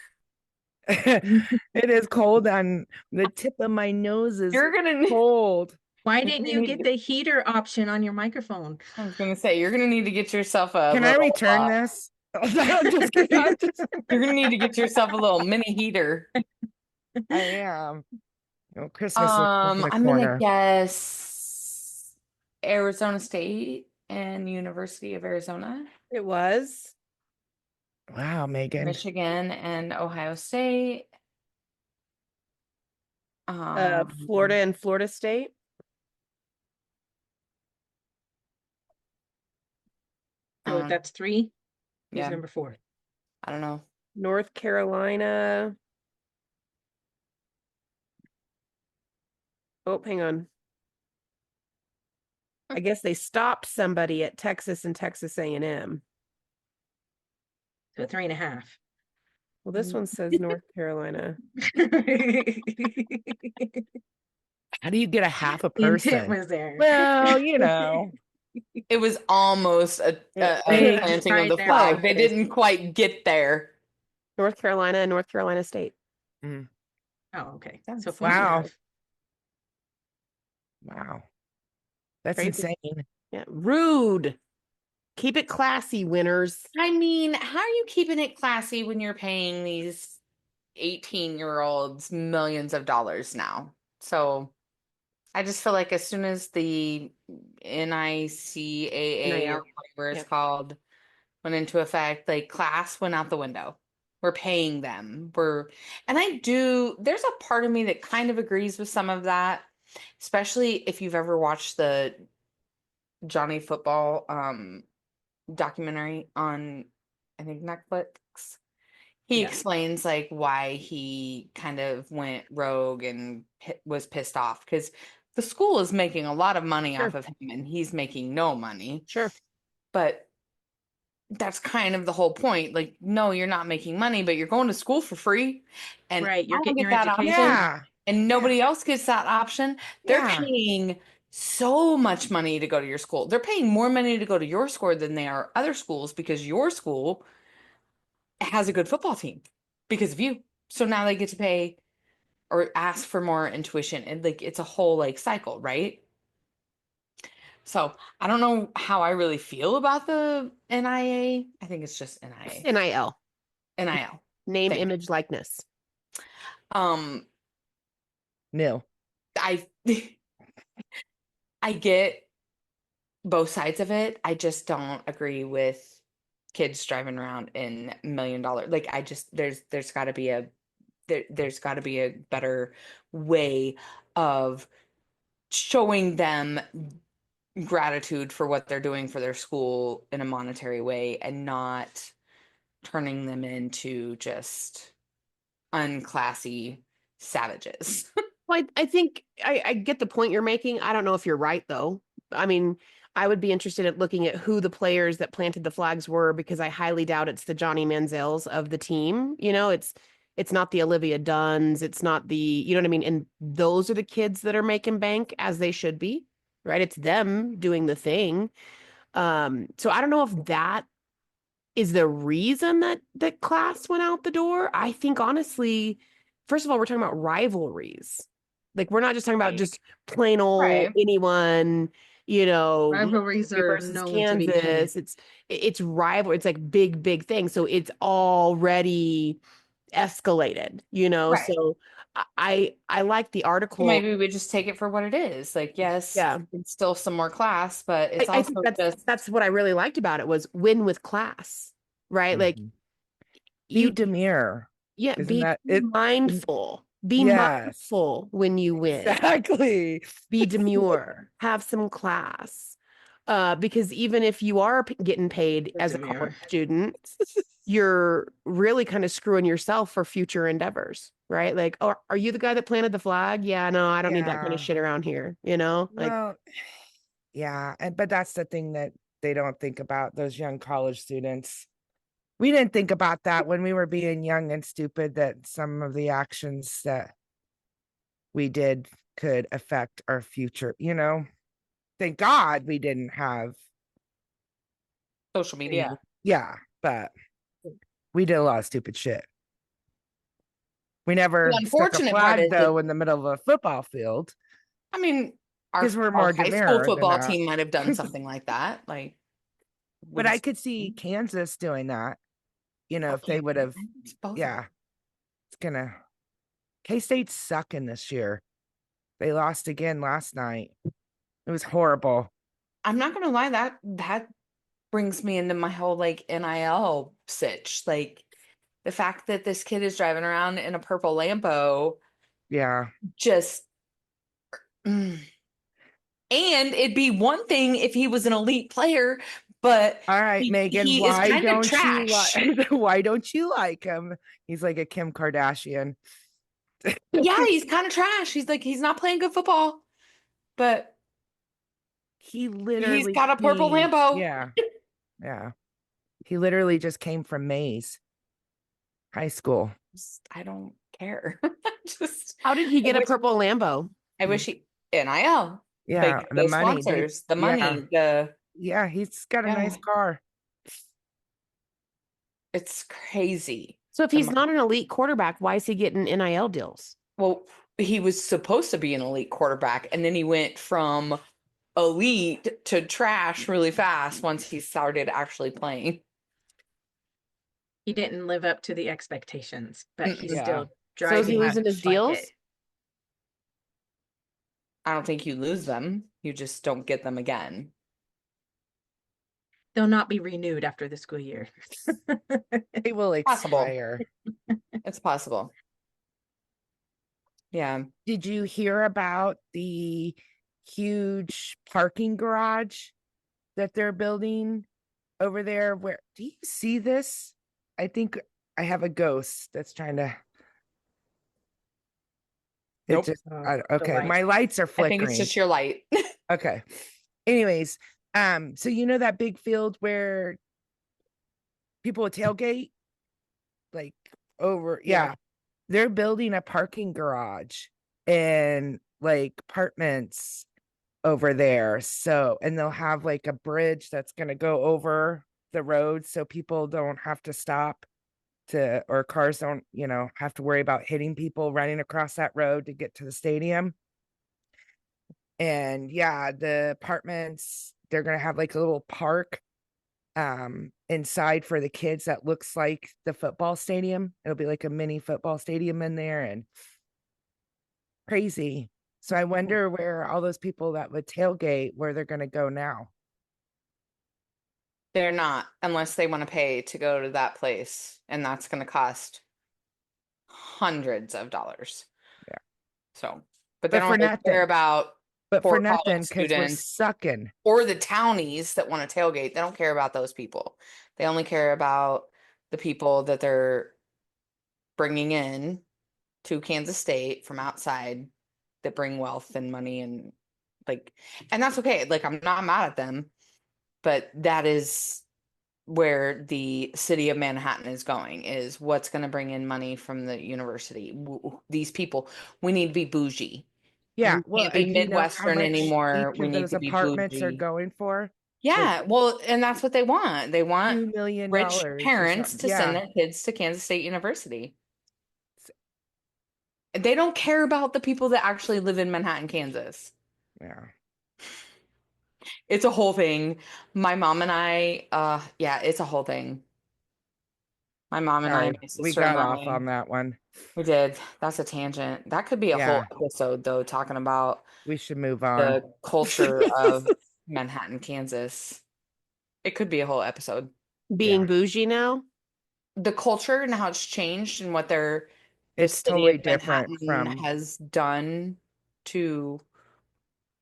S4: It is cold on the tip of my nose is
S1: You're gonna need,
S4: cold.
S3: Why
S1: You're
S3: didn't
S1: gonna
S3: you
S1: need
S3: get
S1: to-
S3: the heater option on your microphone?
S1: I was gonna say you're gonna need to get yourself a
S4: Can I
S1: little,
S4: return this? Just kidding.
S1: You're gonna need to get yourself a little mini heater.
S4: I am. Oh, Christmas is in the
S1: I'm gonna
S4: corner.
S1: guess Arizona State and University of Arizona,
S2: It was.
S4: Wow, Megan.
S1: Michigan and Ohio State.
S2: Florida and Florida State.
S3: So that's 3. Who's
S1: yeah,
S3: number 4?
S1: I don't know.
S2: North Carolina. Oh, hang on. I guess they stopped somebody at Texas and Texas A&M.
S3: So 3.5.
S2: Well, this one says North Carolina.
S4: How do you get a half a
S3: The intent
S4: person?
S3: was there.
S4: Well, you know.
S1: It was almost a
S4: They-
S1: planting of
S3: Right
S1: the
S3: there.
S1: flag. They
S3: It is.
S1: didn't quite get there.
S2: North Carolina and North Carolina State.
S3: Oh, okay.
S1: That's
S3: So
S4: wow.
S3: 4.5.
S4: Wow. That's
S2: Crazy.
S4: insane.
S2: Yeah. Rude. Keep it classy, winners.
S1: I mean, how are you keeping it classy when you're paying these 18-year-olds millions of dollars now? So I just feel like as soon as the NICAA
S2: NIL.
S1: or whatever it's
S2: Yep.
S1: called went into effect, like class went out the window. We're paying them. There's a part of me that kind of agrees with some of that, especially if you've ever watched the Johnny Football documentary on, I think, Netflix. He
S3: Yeah.
S1: explains like why he kind of went rogue and was pissed off because the school is making a lot of money
S2: Sure.
S1: off of him and he's making no money.
S2: Sure.
S1: But that's kind of the whole point. Like, no, you're not making money, but you're going to school for free. And
S3: Right, you're
S1: I don't
S3: getting
S1: get
S3: your
S1: that option.
S3: education.
S4: Yeah.
S1: And nobody else gets that option. They're
S4: Yeah.
S1: paying so much money to go to your school. They're paying more money to go to your school than they are other schools because your school has a good football team because of you. So now they get to pay or ask for more intuition. And like it's a whole like cycle, right? So I don't know how I really feel about the NIA. I think it's just NIA.
S2: NIL.
S1: NIL.
S2: Name,
S1: Thank you.
S2: image, likeness.
S1: Um,
S4: Nil.
S1: I I get both sides of it. I just don't agree with kids driving around in $1 million. Like I just there's got to be a there's got to be a better way of showing them gratitude for what they're doing for their school in a monetary way and not turning them into just unclassy savages.
S2: Well, I think I get the point you're making. I don't know if you're right though. I mean, I would be interested in looking at who the players that planted the flags were because I highly doubt it's the Johnny Manziels of the team. It's not the Olivia Dunns. It's not the, you know what I mean? And those are the kids that are making bank as they should be, right? It's them doing the thing. So I don't know if that is the reason that class went out the door. I think honestly, first of all, we're talking about rivalries. Like we're not just talking about
S1: Right.
S2: just plain old
S1: Right.
S2: anyone,
S3: Rivalries
S2: Missouri
S3: are
S2: versus
S3: known to be heated.
S2: Kansas. It's rival. It's like big thing. So it's already escalated,
S1: Right.
S2: So I like the
S1: So
S2: article.
S1: maybe we just take it for what it is. Like, yes,
S2: Yeah.
S1: it's still some more class, but it's
S2: I think
S1: also
S2: that's
S1: just
S2: that's what I really liked about it was win with class, right? Like
S4: Mhm. Be
S2: you
S4: demure.
S2: Yeah,
S4: Isn't that
S2: be
S4: it?
S2: mindful. Be
S4: Yes,
S2: mindful when you win.
S4: exactly.
S2: Be demure. Have some class. Because even if you are getting paid as a college
S3: Demure.
S2: student, you're really kind of screwing yourself for future endeavors, right? Like, oh, are you the guy that planted the flag? Yeah, no, I don't need that kind of
S4: Yeah.
S2: shit around here, Like,
S4: Well, yeah, but that's the thing that they don't think about, those young college students. We didn't think about that when we were being young and stupid, that some of the actions that we did could affect our future. Thank God we didn't have
S1: social
S4: any,
S1: media.
S4: yeah, but we did a lot of stupid shit. We
S1: The
S4: never stuck a
S1: unfortunate part
S4: flag
S1: is that,
S4: though in the middle of a football field
S1: I mean,
S4: because we're
S1: our
S4: more
S1: high school
S4: demure than
S1: football
S4: that.
S1: team might have done something like that. Like,
S4: But
S1: would
S4: I could see Kansas doing that, if they
S1: yeah,
S4: would have,
S1: it's both of them.
S4: yeah, it's gonna, K-State's sucking this year. They lost again last night. It was horrible.
S1: I'm not gonna lie, that brings me into my whole like NIL sitch. Like the fact that this kid is driving around in a purple Lambo
S4: Yeah.
S1: just mm. And it'd be one thing if he was an elite player, but
S4: All right, Megan,
S1: he is
S4: why
S1: kind of
S4: don't you like
S1: trash.
S4: why don't you like him? He's like a Kim Kardashian.
S1: Yeah, he's kind of trash. He's like he's not playing good football, but
S4: He
S1: he's
S4: literally
S1: got a purple
S4: came,
S1: Lambo.
S4: yeah, yeah. He literally just came from Mays High School.
S1: I don't care. Just
S2: how did he
S1: I
S2: get a
S1: wish
S2: purple Lambo?
S1: I wish he NIL,
S4: Yeah,
S1: like
S4: the
S1: the
S4: money.
S1: sponsors, the
S4: Yeah,
S1: money, the
S4: yeah, he's got a
S1: yeah,
S4: nice car.
S1: it's crazy.
S2: So if
S1: The
S2: he's
S1: money.
S2: not an elite quarterback, why is he getting NIL deals?
S1: Well, he was supposed to be an elite quarterback, and then he went from elite to trash really fast once he started actually playing.
S3: He didn't live up to the expectations, but he's
S1: Mm-mm.
S4: Yeah.
S3: still
S2: So is he
S3: driving
S2: losing his
S3: like it.
S2: deals?
S1: I don't think you lose them. You just don't get them again.
S3: They'll not be renewed after the school year.
S4: They will
S1: Possible.
S4: expire.
S1: It's possible. Yeah.
S4: Did you hear about the huge parking garage that they're building over there? Where do you see this? I think I have a ghost that's trying to. It
S1: Nope.
S4: just
S3: The
S4: okay.
S3: light.
S4: My lights are
S1: I think it's
S4: flickering.
S1: just your light.
S4: Okay. Anyways, so that big field where people would tailgate, like over,
S1: Yeah.
S4: yeah, they're building a parking garage and like apartments over there. So, and they'll have like a bridge that's going to go over the road so people don't have to stop or cars don't, have to worry about hitting people running across that road to get to the stadium. And yeah, the apartments, they're going to have like a little park inside for the kids that looks like the football stadium. It'll be like a mini football stadium in there and crazy. So I wonder where all those people that would tailgate, where they're going to go now.
S1: They're not, unless they want to pay to go to that place, and that's going to cost hundreds of dollars.
S4: Yeah.
S1: So, but they
S4: But
S1: don't
S4: for
S1: really care
S4: nothing.
S1: about
S4: But for
S1: poor college
S4: nothing, because we're
S1: students
S4: sucking.
S1: or the townies that want to tailgate. They don't care about those people. They only care about the people that they're bringing in to Kansas State from outside that bring wealth and money and like, and that's okay. Like, I'm not mad at them, but that is where the city of Manhattan is going, is what's going to bring in money from the university. These people, we need to be bougie.
S4: Yeah.
S1: We
S4: Well,
S1: can't be
S4: and you know how
S1: Midwestern
S4: much
S1: anymore.
S4: each
S1: We
S4: of
S1: need
S4: those
S1: to be
S4: apartments are
S1: bougie.
S4: going for? Like
S1: Yeah, well, and that's what they want. They want
S4: $2 million
S1: rich
S4: or
S1: parents
S4: something.
S1: to send
S4: Yeah.
S1: their kids to Kansas State University. They don't care about the people that actually live in Manhattan, Kansas.
S4: Yeah.
S1: It's a whole thing. My mom and I, yeah, it's a whole thing. My mom and I,
S4: Sorry,
S1: my
S4: we
S1: sister and
S4: got off
S1: I,
S4: on that one.
S1: we did. That's a tangent. That could be a whole
S4: Yeah.
S1: episode, though, talking about
S4: We should move on.
S1: the culture of Manhattan, Kansas. It could be a whole episode.
S2: Being
S4: Yeah.
S2: bougie now.
S1: The culture and how it's changed and what the
S4: It's
S1: city of
S4: totally different
S1: Manhattan
S4: from,
S1: has done to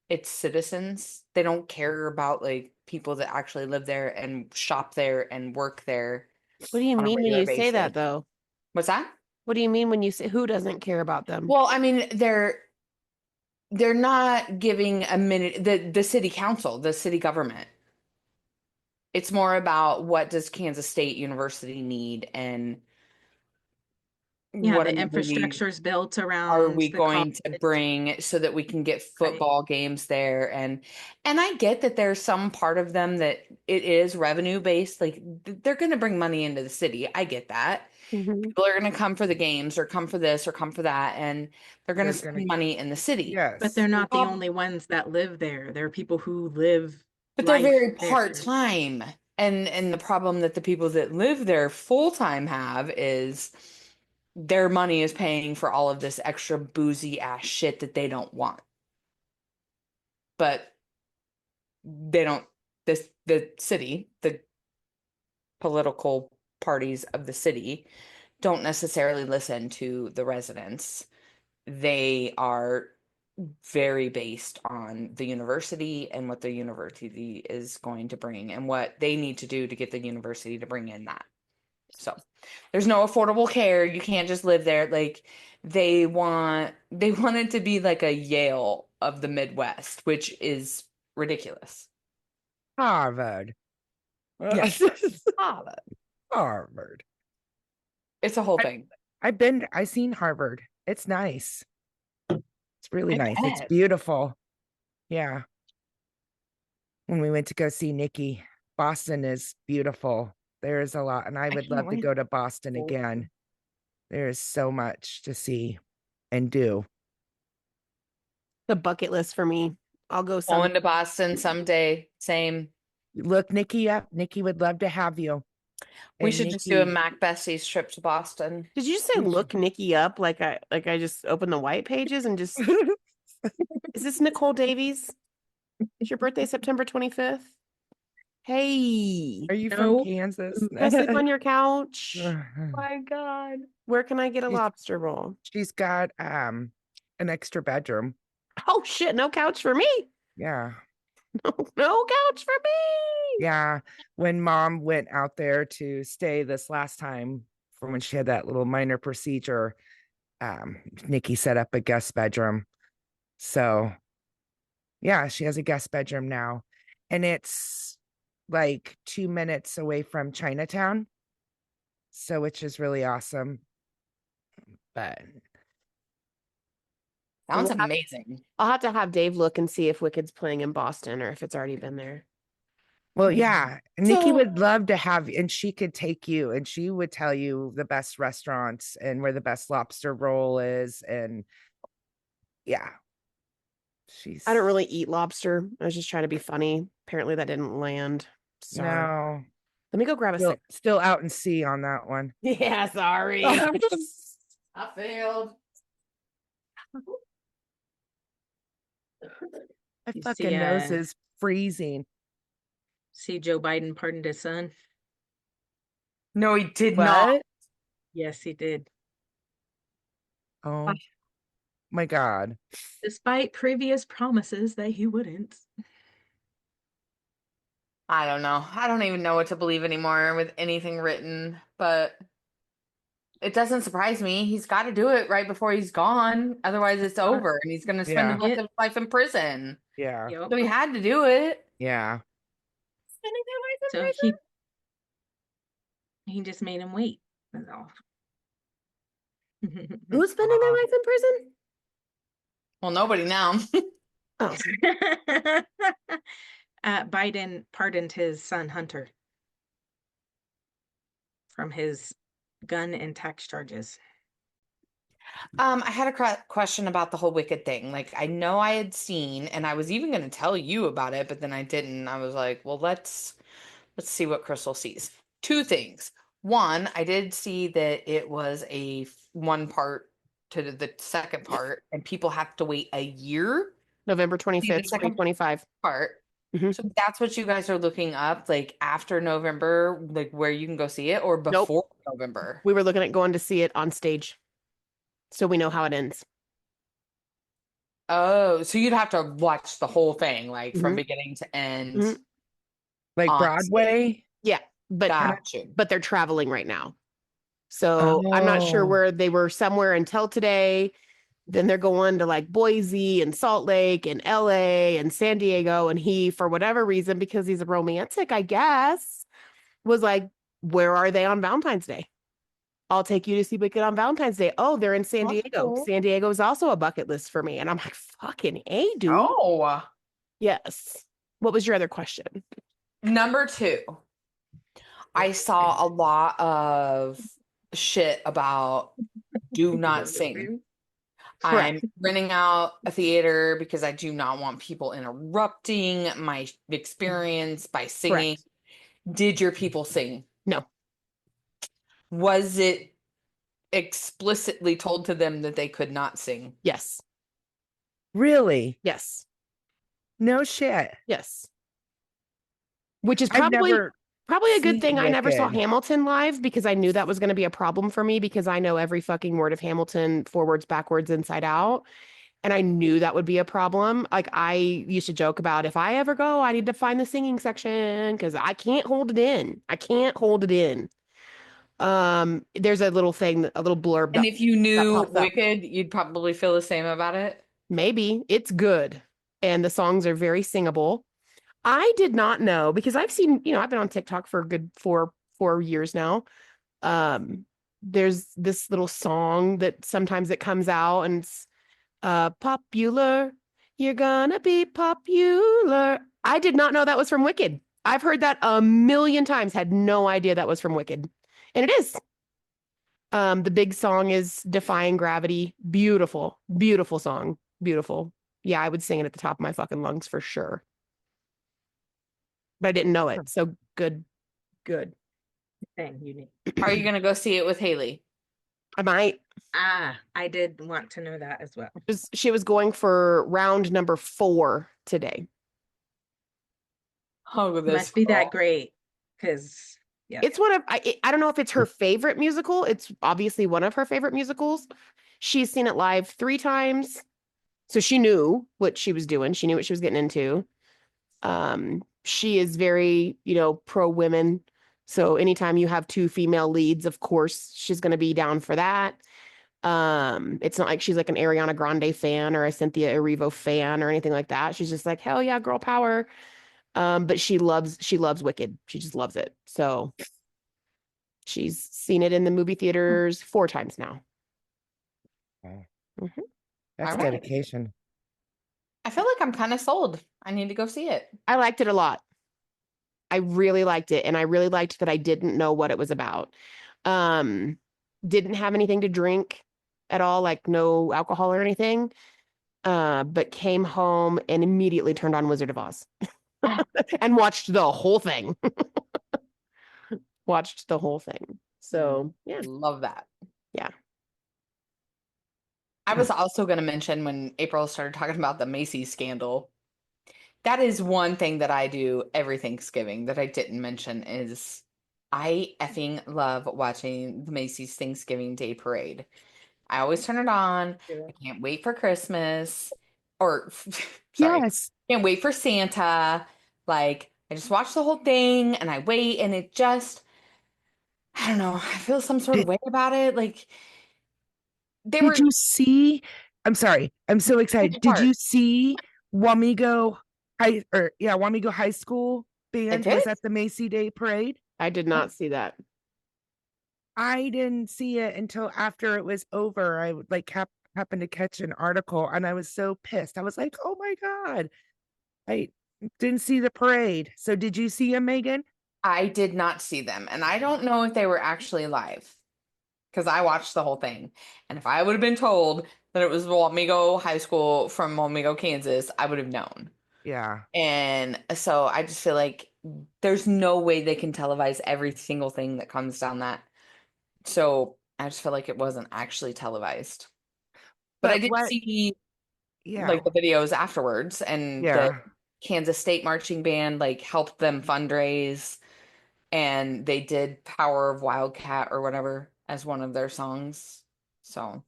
S1: its citizens. They don't care about like people that actually live there and shop there and work there
S2: What do you
S1: on a
S2: mean when
S1: regular
S2: you say
S1: basis.
S2: that though?
S1: What's that?
S2: What do you mean when you say who doesn't care about them?
S1: Well, I mean, they're not giving a minute the city council, the city government. It's more about what does Kansas State University need and
S3: Yeah,
S1: what
S3: the
S1: amenities
S3: infrastructure's built
S1: are
S3: around
S1: we
S3: the college.
S1: going to bring so that we can get
S3: Right.
S1: football games there. And I get that there's some part of them that it is revenue based, like they're going to bring money into the city. I get that.
S2: Mhm.
S1: People are going to come for the games or come for this or come for that, and they're going to
S4: they're gonna,
S1: spend money in the city.
S3: But they're
S4: yes.
S3: not the
S1: Um,
S3: only ones that live there. There are people who live
S1: but they're
S3: life
S1: very
S3: there.
S1: part-time. And the problem that the people that live there full-time have is their money is paying for all of this extra boozy ass shit that they don't want. But they don't, the city, the political parties of the city don't necessarily listen to the residents. They are very based on the university and what the university is going to bring and what they need to do to get the university to bring in that. So there's no affordable care. You can't just live there. Like they want it to be like a Yale of the Midwest, which is ridiculous.
S4: Harvard.
S1: Yeah. Harvard.
S4: Harvard.
S1: It's a whole
S4: I,
S1: thing.
S4: I seen Harvard. It's nice. It's really
S1: I
S4: nice. It's
S1: bet.
S4: beautiful. Yeah. When we went to go see Nikki, Boston is beautiful. There's a lot, and I
S1: I
S4: would
S1: can't
S4: love to
S1: wait.
S4: go to Boston again. There is so much to see and do.
S2: The bucket list for me. I'll go some.
S1: Going to Boston someday. Same.
S4: Look Nikki up. Nikki would love to have you.
S1: We
S4: And
S1: should just do a
S4: Nikki,
S1: Mac Bessie's trip to Boston.
S2: Did you just say look Nikki up like I just opened the white pages and just is this Nicole Davies? Is your birthday September 25th? Hey,
S4: are you from
S3: No.
S4: Kansas?
S2: can I sleep on your couch? My God. Where can I get a
S4: She's-
S2: lobster roll?
S4: She's got an extra bedroom.
S2: Oh shit, no couch for me.
S4: Yeah.
S2: No couch for me.
S4: Yeah. When mom went out there to stay this last time from when she had that little minor procedure, Nikki set up a guest bedroom. So yeah, she has a guest bedroom now. And it's like 2 minutes away from Chinatown. So which is really awesome. But
S1: Sounds amazing.
S2: I'll have to have Dave look and see if Wicked's playing in Boston or if it's already been there.
S4: well, yeah, Nikki
S1: So
S4: would love to have, and she could take you, and she would tell you the best restaurants and where the best lobster roll is, and yeah, she's
S2: I don't really eat lobster. I was just trying to be funny. Apparently that didn't land. Sorry.
S4: no
S2: Let me go grab a
S4: still,
S2: sec.
S4: still out in sea on that one.
S2: Yeah, sorry.
S1: I failed.
S4: My
S3: You
S4: fucking nose is freezing.
S3: see Joe Biden pardoned his son?
S1: No, he did not.
S4: What?
S3: Yes, he did.
S4: Oh my God.
S3: Despite previous promises that he wouldn't.
S1: I don't know. I don't even know what to believe anymore with anything written, but it doesn't surprise me. He's got to do it right before he's gone. Otherwise, it's over and he's going to spend the
S4: Yeah.
S1: rest
S3: Yep.
S1: of his life in prison.
S4: Yeah.
S3: Yep.
S1: So he had to do it.
S4: Yeah.
S2: Spending their life in
S3: So
S2: prison?
S3: he just made him wait. That's all.
S2: Who's spending their life in prison?
S1: Well, nobody now.
S2: Oh,
S3: Biden pardoned his son Hunter from his gun and tax charges.
S1: I had a question about the whole Wicked thing. Like, I know I had seen, and I was even going to tell you about it, but then I didn't. I was like, well, let's see what Crystal sees. Two things. One, I did see that it was one part to the second part, and people have to wait a year
S2: November
S1: to see the
S2: 25th,
S1: second
S2: 2025.
S1: part.
S2: Mhm.
S1: So that's what you guys are looking up, like after November, like where you can go see it, or
S2: Nope.
S1: before November?
S2: We were looking at going to see it on stage. So we know how it ends.
S1: Oh, so you'd have to watch the whole thing, like from
S2: Mhm.
S1: beginning to end
S2: Mhm.
S4: Like
S1: on
S4: Broadway?
S2: Yeah, but
S1: Got you.
S2: but they're traveling right now. So I'm not sure
S4: Oh.
S2: where they were, somewhere until today. Then they're going to like Boise and Salt Lake and LA and San Diego. And he, for whatever reason, because he's a romantic, I guess, was like, where are they on Valentine's Day? I'll take you to see Wicked on Valentine's Day. Oh, they're in San
S1: That's
S2: Diego.
S1: cool.
S2: San Diego is also a bucket list for me. And I'm like, fucking A, dude.
S1: Oh,
S2: Yes. What was your other question?
S1: number two. I saw a lot of shit about do not sing.
S2: Correct.
S1: I'm renting out a theater because I do not want people interrupting my experience by singing.
S2: Correct.
S1: Did your people sing?
S2: No.
S1: Was it explicitly told to them that they could not sing?
S2: Yes.
S4: Really?
S2: Yes.
S4: No shit.
S2: Yes. Which is
S4: I've never
S2: probably a good
S4: seen
S2: thing I never saw
S4: Wicked.
S2: Hamilton live, because I knew that was going to be a problem for me, because I know every fucking word of Hamilton forwards, backwards, inside out. And I knew that would be a problem. Like, I used to joke about, if I ever go, I need to find the singing section because I can't hold it in. I can't hold it in. There's a little thing, a little blurb
S1: And
S2: that
S1: if you
S2: that
S1: knew
S2: pops up.
S1: Wicked, you'd probably feel the same about it.
S2: Maybe it's good. And the songs are very singable. I did not know, because I've seen, I've been on TikTok for a good four years now. There's this little song that sometimes it comes out, and it's popular. You're gonna be popular. I did not know that was from Wicked. I've heard that a million times, had no idea that was from Wicked. And it is. The big song is Defying Gravity. Beautiful, beautiful song. Beautiful. Yeah, I would sing it at the top of my fucking lungs for sure. But I didn't know it. So good, good.
S3: Thing you need.
S1: Are you gonna go see it with Haley?
S2: I might.
S3: I did want to know that as well.
S2: She was going for round number 4 today.
S1: Oh, this
S3: Must be that
S1: girl.
S3: great, because yeah,
S2: It's one of, I don't know if it's her favorite musical. It's obviously one of her favorite musicals. She's seen it live 3 times. So she knew what she was doing. She knew what she was getting into. She is very, pro women. So anytime you have 2 female leads, of course, she's going to be down for that. It's not like she's like an Ariana Grande fan or a Cynthia Erivo fan or anything like that. She's just like, hell yeah, girl power. But she loves Wicked. She just loves it. So she's seen it in the movie theaters 4 times now.
S4: Wow.
S2: Mhm.
S4: That's
S1: All right.
S4: dedication.
S1: I feel like I'm kind of sold. I need to go see it.
S2: I liked it a lot. I really liked it. And I really liked that I didn't know what it was about. Didn't have anything to drink at all, like no alcohol or anything. But came home and immediately turned on Wizard of Oz and watched the whole thing. Watched the whole thing. So yeah.
S1: Love that.
S2: Yeah.
S1: I was also going to mention when April started talking about the Macy scandal. That is one thing that I do every Thanksgiving that I didn't mention is I effing love watching the Macy's Thanksgiving Day Parade. I always turn it on.
S2: Yeah.
S1: I can't wait for Christmas or sorry,
S4: Yes.
S1: can't wait for Santa. Like I just watch the whole thing and I wait and it just I don't know, I feel some sort of
S4: Did
S1: way about it. Like they
S4: did
S1: were
S4: you see? I'm sorry. I'm so
S1: which
S4: excited. Did
S1: part?
S4: you see Wamigo High School
S1: I
S4: band
S1: did?
S4: was at the Macy Day Parade?
S2: I did not see that.
S4: I didn't see it until after it was over. I would like happened to catch an article and I was so pissed. I was like, "Oh my God. I didn't see the parade." So did you see him, Megan?
S1: I did not see them, and I don't know if they were actually live because I watched the whole thing. And if I would have been told that it was Wamigo High School from Wamigo, Kansas, I would have known.
S4: Yeah.
S1: And so I just feel like there's no way they can televise every single thing that comes down that. So I just feel like it wasn't actually televised. But I
S4: But
S1: did
S4: what
S1: see
S4: yeah.
S1: like the videos afterwards, and the
S4: Yeah.
S1: Kansas State marching band like helped them fundraise, and they did Power of Wildcat or whatever as one of their songs. So,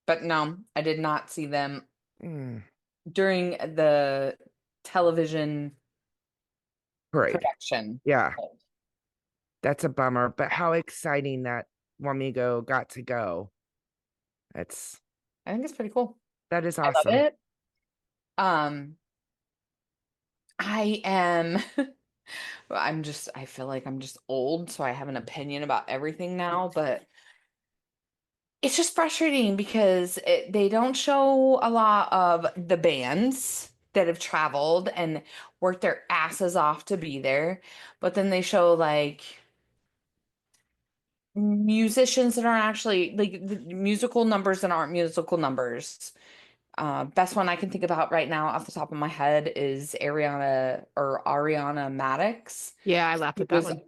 S1: but no, I did not see them
S4: Mm,
S1: during the television
S4: parade.
S1: production.
S4: Yeah. That's a bummer. But how exciting that Wamigo got to go. That's
S1: I think it's pretty cool.
S4: that is
S1: I love
S4: awesome.
S1: it. Um, I am I feel like I'm just old, so I have an opinion about everything now, but it's just frustrating because they don't show a lot of the bands that have traveled and worked their asses off to be there, but then they show like musicians that aren't actually like the musical numbers that aren't musical numbers. Best one I can think about right now off the top of my head is Ariana Maddox.
S2: Yeah, I laughed
S1: She
S2: at that
S1: was
S2: one.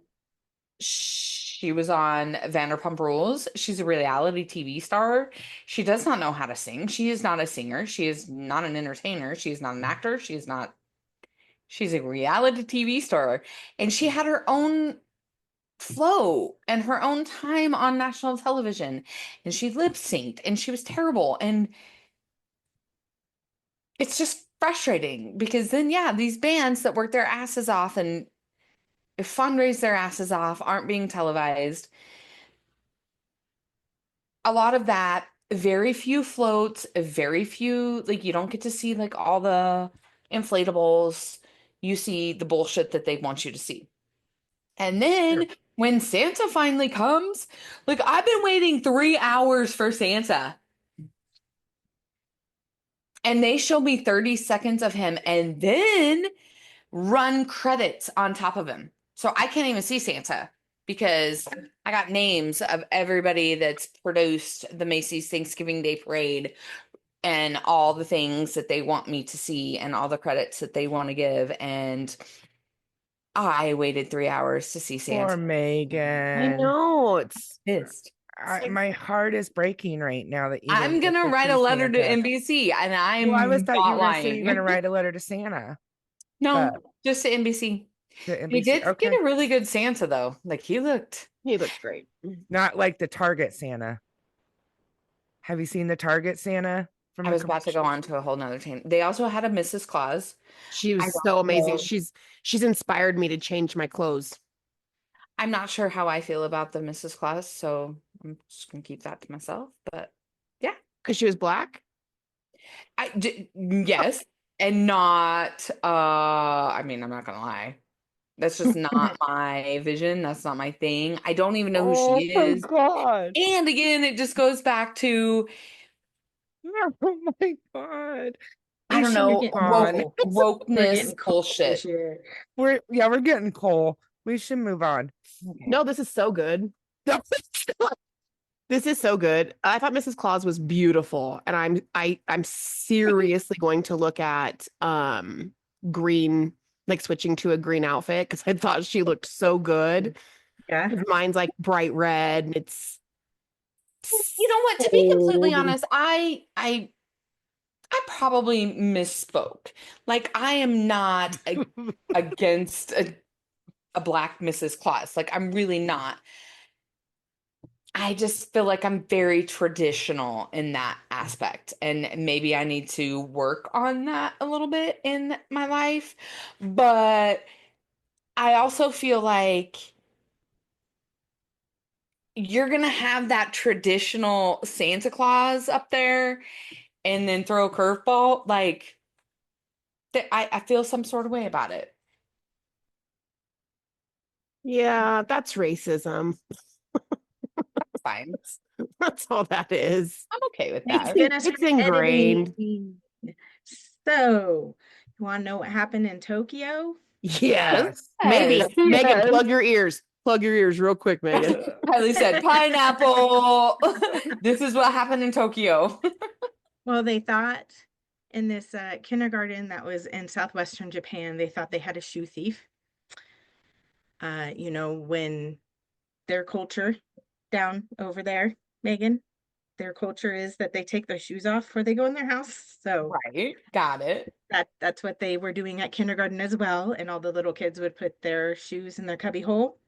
S1: she was on Vanderpump Rules. She's a reality TV star. She does not know how to sing. She is not a singer. She is not an entertainer. She is not an actor. She is not, she's a reality TV star. And she had her own flow and her own time on national television. And she lip synced and she was terrible. And it's just frustrating because then, yeah, these bands that work their asses off and fundraise their asses off aren't being televised. A lot of that, very few floats, very few, like you don't get to see like all the inflatables. You see the bullshit that they want you to see. And then
S4: Sure.
S1: when Santa finally comes, like I've been waiting 3 hours for Santa. And they show me 30 seconds of him and then run credits on top of him. So I can't even see Santa because I got names of everybody that's produced the Macy's Thanksgiving Day Parade and all the things that they want me to see and all the credits that they want to give. And I waited 3 hours to see
S4: Poor
S1: Santa.
S2: I
S4: Megan.
S2: know. It's
S1: Pissed. It's like,
S4: My heart is breaking right now that you didn't
S1: I'm
S4: get
S1: gonna
S4: to
S1: write a
S4: see
S1: letter to
S4: Santa.
S1: NBC and
S4: Well, I was
S1: I'm
S4: thought you
S1: not
S4: were gonna say you're gonna
S1: lying.
S4: write a letter to Santa,
S1: No,
S4: but
S1: just to NBC.
S4: to
S1: We
S4: NBC.
S1: did get
S4: Okay.
S1: a really good Santa though. Like
S2: he looked great.
S4: Not like the Target Santa. Have you seen the Target Santa from
S1: I
S4: the
S1: was about to go
S4: commercial?
S1: on to a whole nother tangent. They also had a Mrs. Claus.
S2: She
S1: I
S2: was
S1: don't
S2: so amazing.
S1: know.
S2: She's inspired me to change my clothes
S1: I'm not sure how I feel about the Mrs. Claus, so I'm just gonna keep that to myself. But yeah,
S2: because she was black.
S1: yes, and not. I mean, I'm not gonna lie. That's just not my vision. That's not my thing. I don't even know who
S4: Oh
S1: she
S4: my
S1: is.
S4: God.
S1: And again, it just goes back to
S4: Oh my God.
S1: I
S4: We
S1: don't
S4: should
S3: We're
S4: move
S1: know
S3: getting
S4: on.
S1: woke
S3: cold. We're
S1: wokeness
S3: getting cold
S1: bullshit.
S3: this year.
S4: We're getting cold. We should move on.
S1: Okay.
S2: No, this is so good. This is so good. I thought Mrs. Claus was beautiful, and I'm seriously going to look at green, like switching to a green outfit because I thought she looked so good.
S3: Yeah.
S2: 'Cause mine's like bright red, and it's
S1: You know what? To be completely
S2: Old.
S1: honest, I probably misspoke. Like I am not against a black Mrs. Claus. Like I'm really not. I just feel like I'm very traditional in that aspect. And maybe I need to work on that a little bit in my life. But I also feel like you're going to have that traditional Santa Claus up there and then throw a curveball. Like, I feel some sort of way about it.
S2: Yeah, that's racism.
S1: Fine.
S2: That's all that is.
S1: I'm okay with
S3: Thanks,
S1: that.
S3: Dennis,
S2: It's
S3: for
S2: ingrained.
S3: editing. So, you want to know what happened in Tokyo?
S2: Yes.
S4: Yes.
S2: Maybe.
S1: Yes.
S2: Megan,
S1: Yes.
S2: plug your ears. Plug your ears real quick, Megan.
S1: Kylie said pineapple. This is what happened in Tokyo.
S3: Well, they thought in this kindergarten that was in southwestern Japan, they thought they had a shoe thief. When their culture down over there, Megan, their culture is that they take their shoes off before they go in their house. So
S1: Right. Got it.
S3: that's what they were doing at kindergarten as well. And all the little kids would put their shoes in their cubby hole.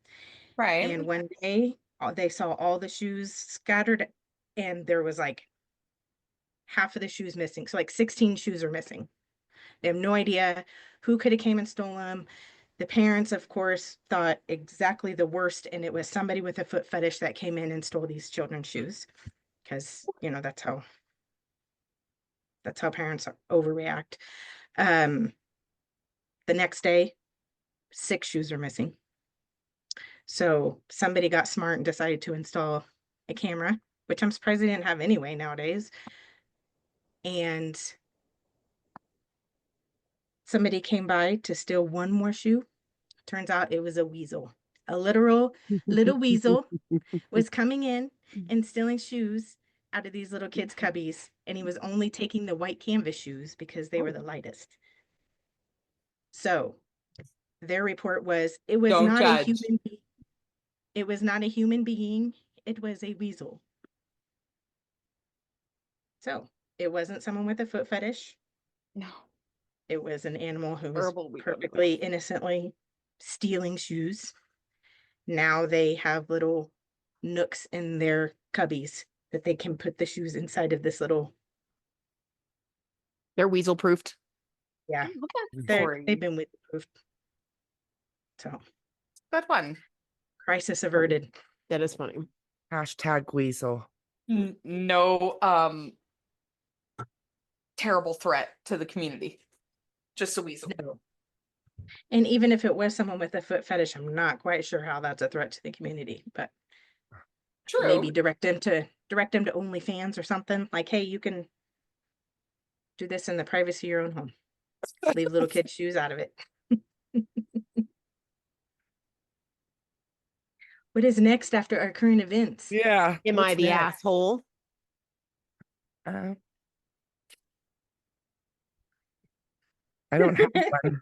S1: Right.
S3: And one day they saw all the shoes scattered, and there was like half of the shoes missing. So like 16 shoes are missing. They have no idea who could have came and stole them. The parents, of course, thought exactly the worst, and it was somebody with a foot fetish that came in and stole these children's shoes, because that's how parents overreact. The next day, 6 shoes are missing. So somebody got smart and decided to install a camera, which I'm surprised they didn't have anyway nowadays. And somebody came by to steal one more shoe. Turns out it was a weasel. A literal little weasel was coming in and stealing shoes out of these little kids' cubbies, and he was only taking the white canvas shoes because they were the lightest. So their report was it was
S1: Don't
S3: not a
S1: judge.
S3: human being. It was not a human being. It was a weasel. So it wasn't someone with a foot fetish.
S1: No.
S3: It was an animal who was
S1: Herbal weasel.
S3: perfectly innocently stealing shoes. Now they have little nooks in their cubbies that they can put the shoes inside of this little.
S2: They're weasel proofed.
S3: Yeah,
S1: Look at that
S3: they've been with proof. So
S1: good one.
S3: crisis averted.
S2: That is funny.
S4: Hashtag weasel.
S1: No terrible threat to the community. Just a weasel.
S3: No. And even if it was someone with a foot fetish, I'm not quite sure how that's a threat to the community, but
S1: True.
S3: maybe direct them to OnlyFans or something. Like, hey, you can do this in the privacy of your own home. Leave little kids' shoes out of it. What is next after our current events?
S4: Yeah.
S2: Am I
S4: what's
S2: the
S4: next?
S2: asshole?
S4: I don't have one.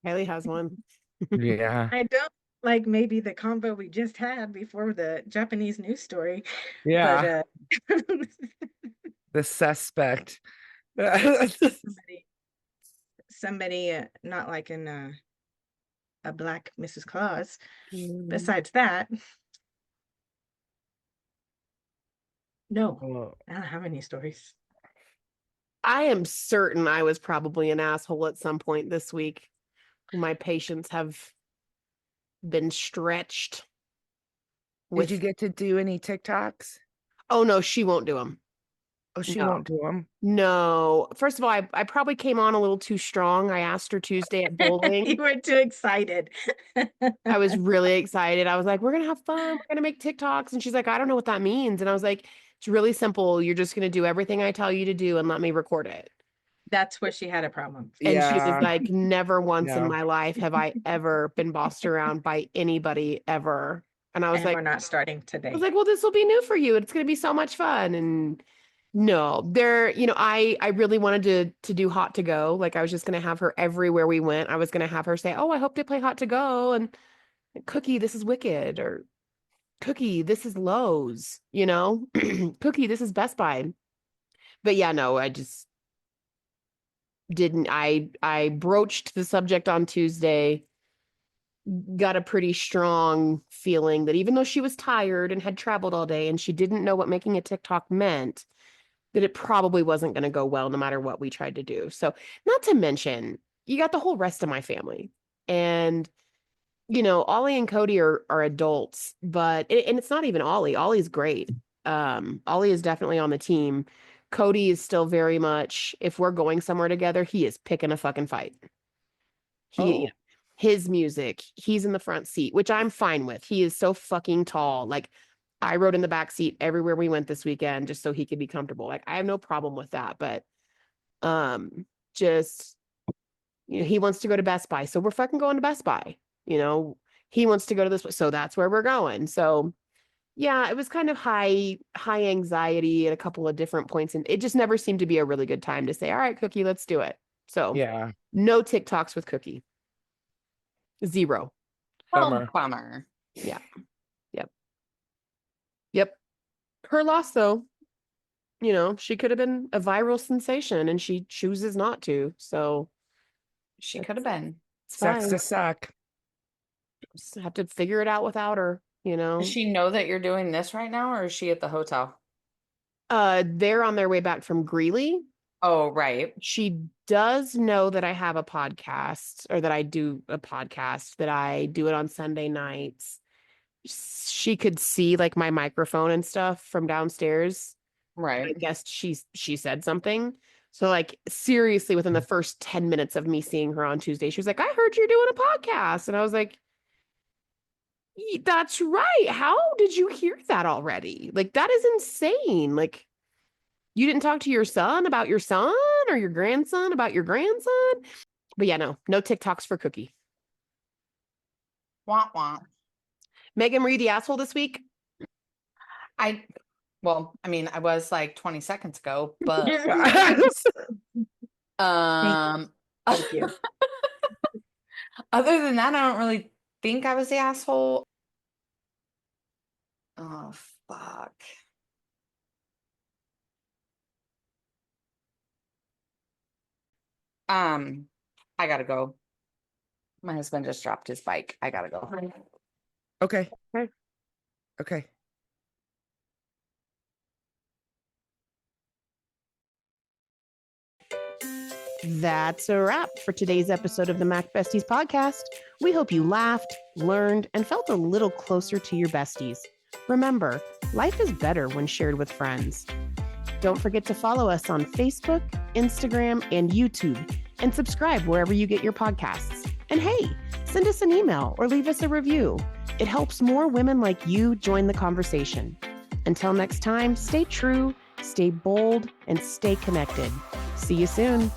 S2: Haley has one.
S4: Yeah.
S3: I don't like maybe the combo we just had before the Japanese news story.
S4: Yeah.
S3: But
S4: The suspect.
S3: somebody not like in a black Mrs. Claus. Besides that, no,
S4: Oh,
S3: I don't have any stories.
S2: I am certain I was probably an asshole at some point this week. My patience have been stretched.
S4: did you get to do any TikToks?
S2: Oh no, she won't do them.
S4: Oh, she
S2: No.
S4: won't do them.
S2: No. First of all, I probably came on a little too strong. I asked her Tuesday at bowling.
S3: You were too excited.
S2: I was really excited. I was like, we're gonna have fun. We're gonna make TikToks. And she's like, I don't know what that means. And I was like, it's really simple. You're just gonna do everything I tell you to do and let me record it.
S3: That's where she had a problem.
S2: And she
S4: Yeah.
S2: was like, never once in
S4: No.
S2: my life have I ever been bossed around by anybody ever. And I was
S3: And
S2: like,
S3: we're not starting today.
S2: well, this will be new for you. It's gonna be so much fun. And no, I really wanted to do hot to go. Like I was just gonna have her everywhere we went. I was gonna have her say, oh, I hope they play hot to go and Cookie, this is wicked, or Cookie, this is Lowe's, you know? Cookie, this is Best Buy. But yeah, no, I just didn't. I broached the subject on Tuesday, got a pretty strong feeling that even though she was tired and had traveled all day and she didn't know what making a TikTok meant, that it probably wasn't going to go well no matter what we tried to do. So, not to mention, you got the whole rest of my family. And, you know, Ollie and Cody are adults, but and it's not even Ollie. Ollie's great. Ollie is definitely on the team. Cody is still very much, if we're going somewhere together, he is picking a fucking fight. He,
S4: Oh,
S2: his music, he's in the front seat, which I'm fine with. He is so fucking tall. Like, I rode in the back seat everywhere we went this weekend just so he could be comfortable. Like, I have no problem with that, but just, you know, he wants to go to Best Buy, so we're fucking going to Best Buy. You know, he wants to go to this, so that's where we're going. So yeah, it was kind of high anxiety at a couple of different points, and it just never seemed to be a really good time to say, all right, Cookie, let's do it. So
S4: yeah.
S2: no TikToks with Cookie. 0.
S4: Bummer.
S1: Bummer.
S2: Yeah. Yep. Her loss, though. You know, she could have been a viral sensation, and she chooses not to. So
S1: She could have been.
S2: it's
S4: Sucks
S2: fine.
S4: to suck.
S2: Just have to figure it out without her. You know.
S1: Does she know that you're doing this right now, or is she at the hotel?
S2: They're on their way back from Greeley.
S1: Oh, right.
S2: She does know that I have a podcast, or that I do a podcast, that I do it on Sunday nights. She could see like my microphone and stuff from downstairs. I
S1: Right.
S2: guess she said something. So like seriously, within the first 10 minutes of me seeing her on Tuesday, she was like, I heard you're doing a podcast. And I was like, that's right. How did you hear that already? Like, that is insane. Like, you didn't talk to your son about your son, or your grandson about your grandson? But yeah, no TikToks for Cookie.
S1: Wah wah.
S2: Megan, were you the asshole this week?
S1: Well, I mean, I was like 20 seconds ago, but
S3: Thank you.
S1: other than that, I don't really think I was the asshole. Oh, fuck. I gotta go. My husband just dropped his bike. I gotta go.
S4: Okay.
S2: Okay.
S4: Okay.
S2: That's a wrap for today's episode of the Mac Besties podcast. We hope you laughed, learned, and felt a little closer to your besties. Remember, life is better when shared with friends. Don't forget to follow us on Facebook, Instagram, and YouTube, and subscribe wherever you get your podcasts. And hey, send us an email or leave us a review. It helps more women like you join the conversation. Until next time, stay true, stay bold, and stay connected. See you soon.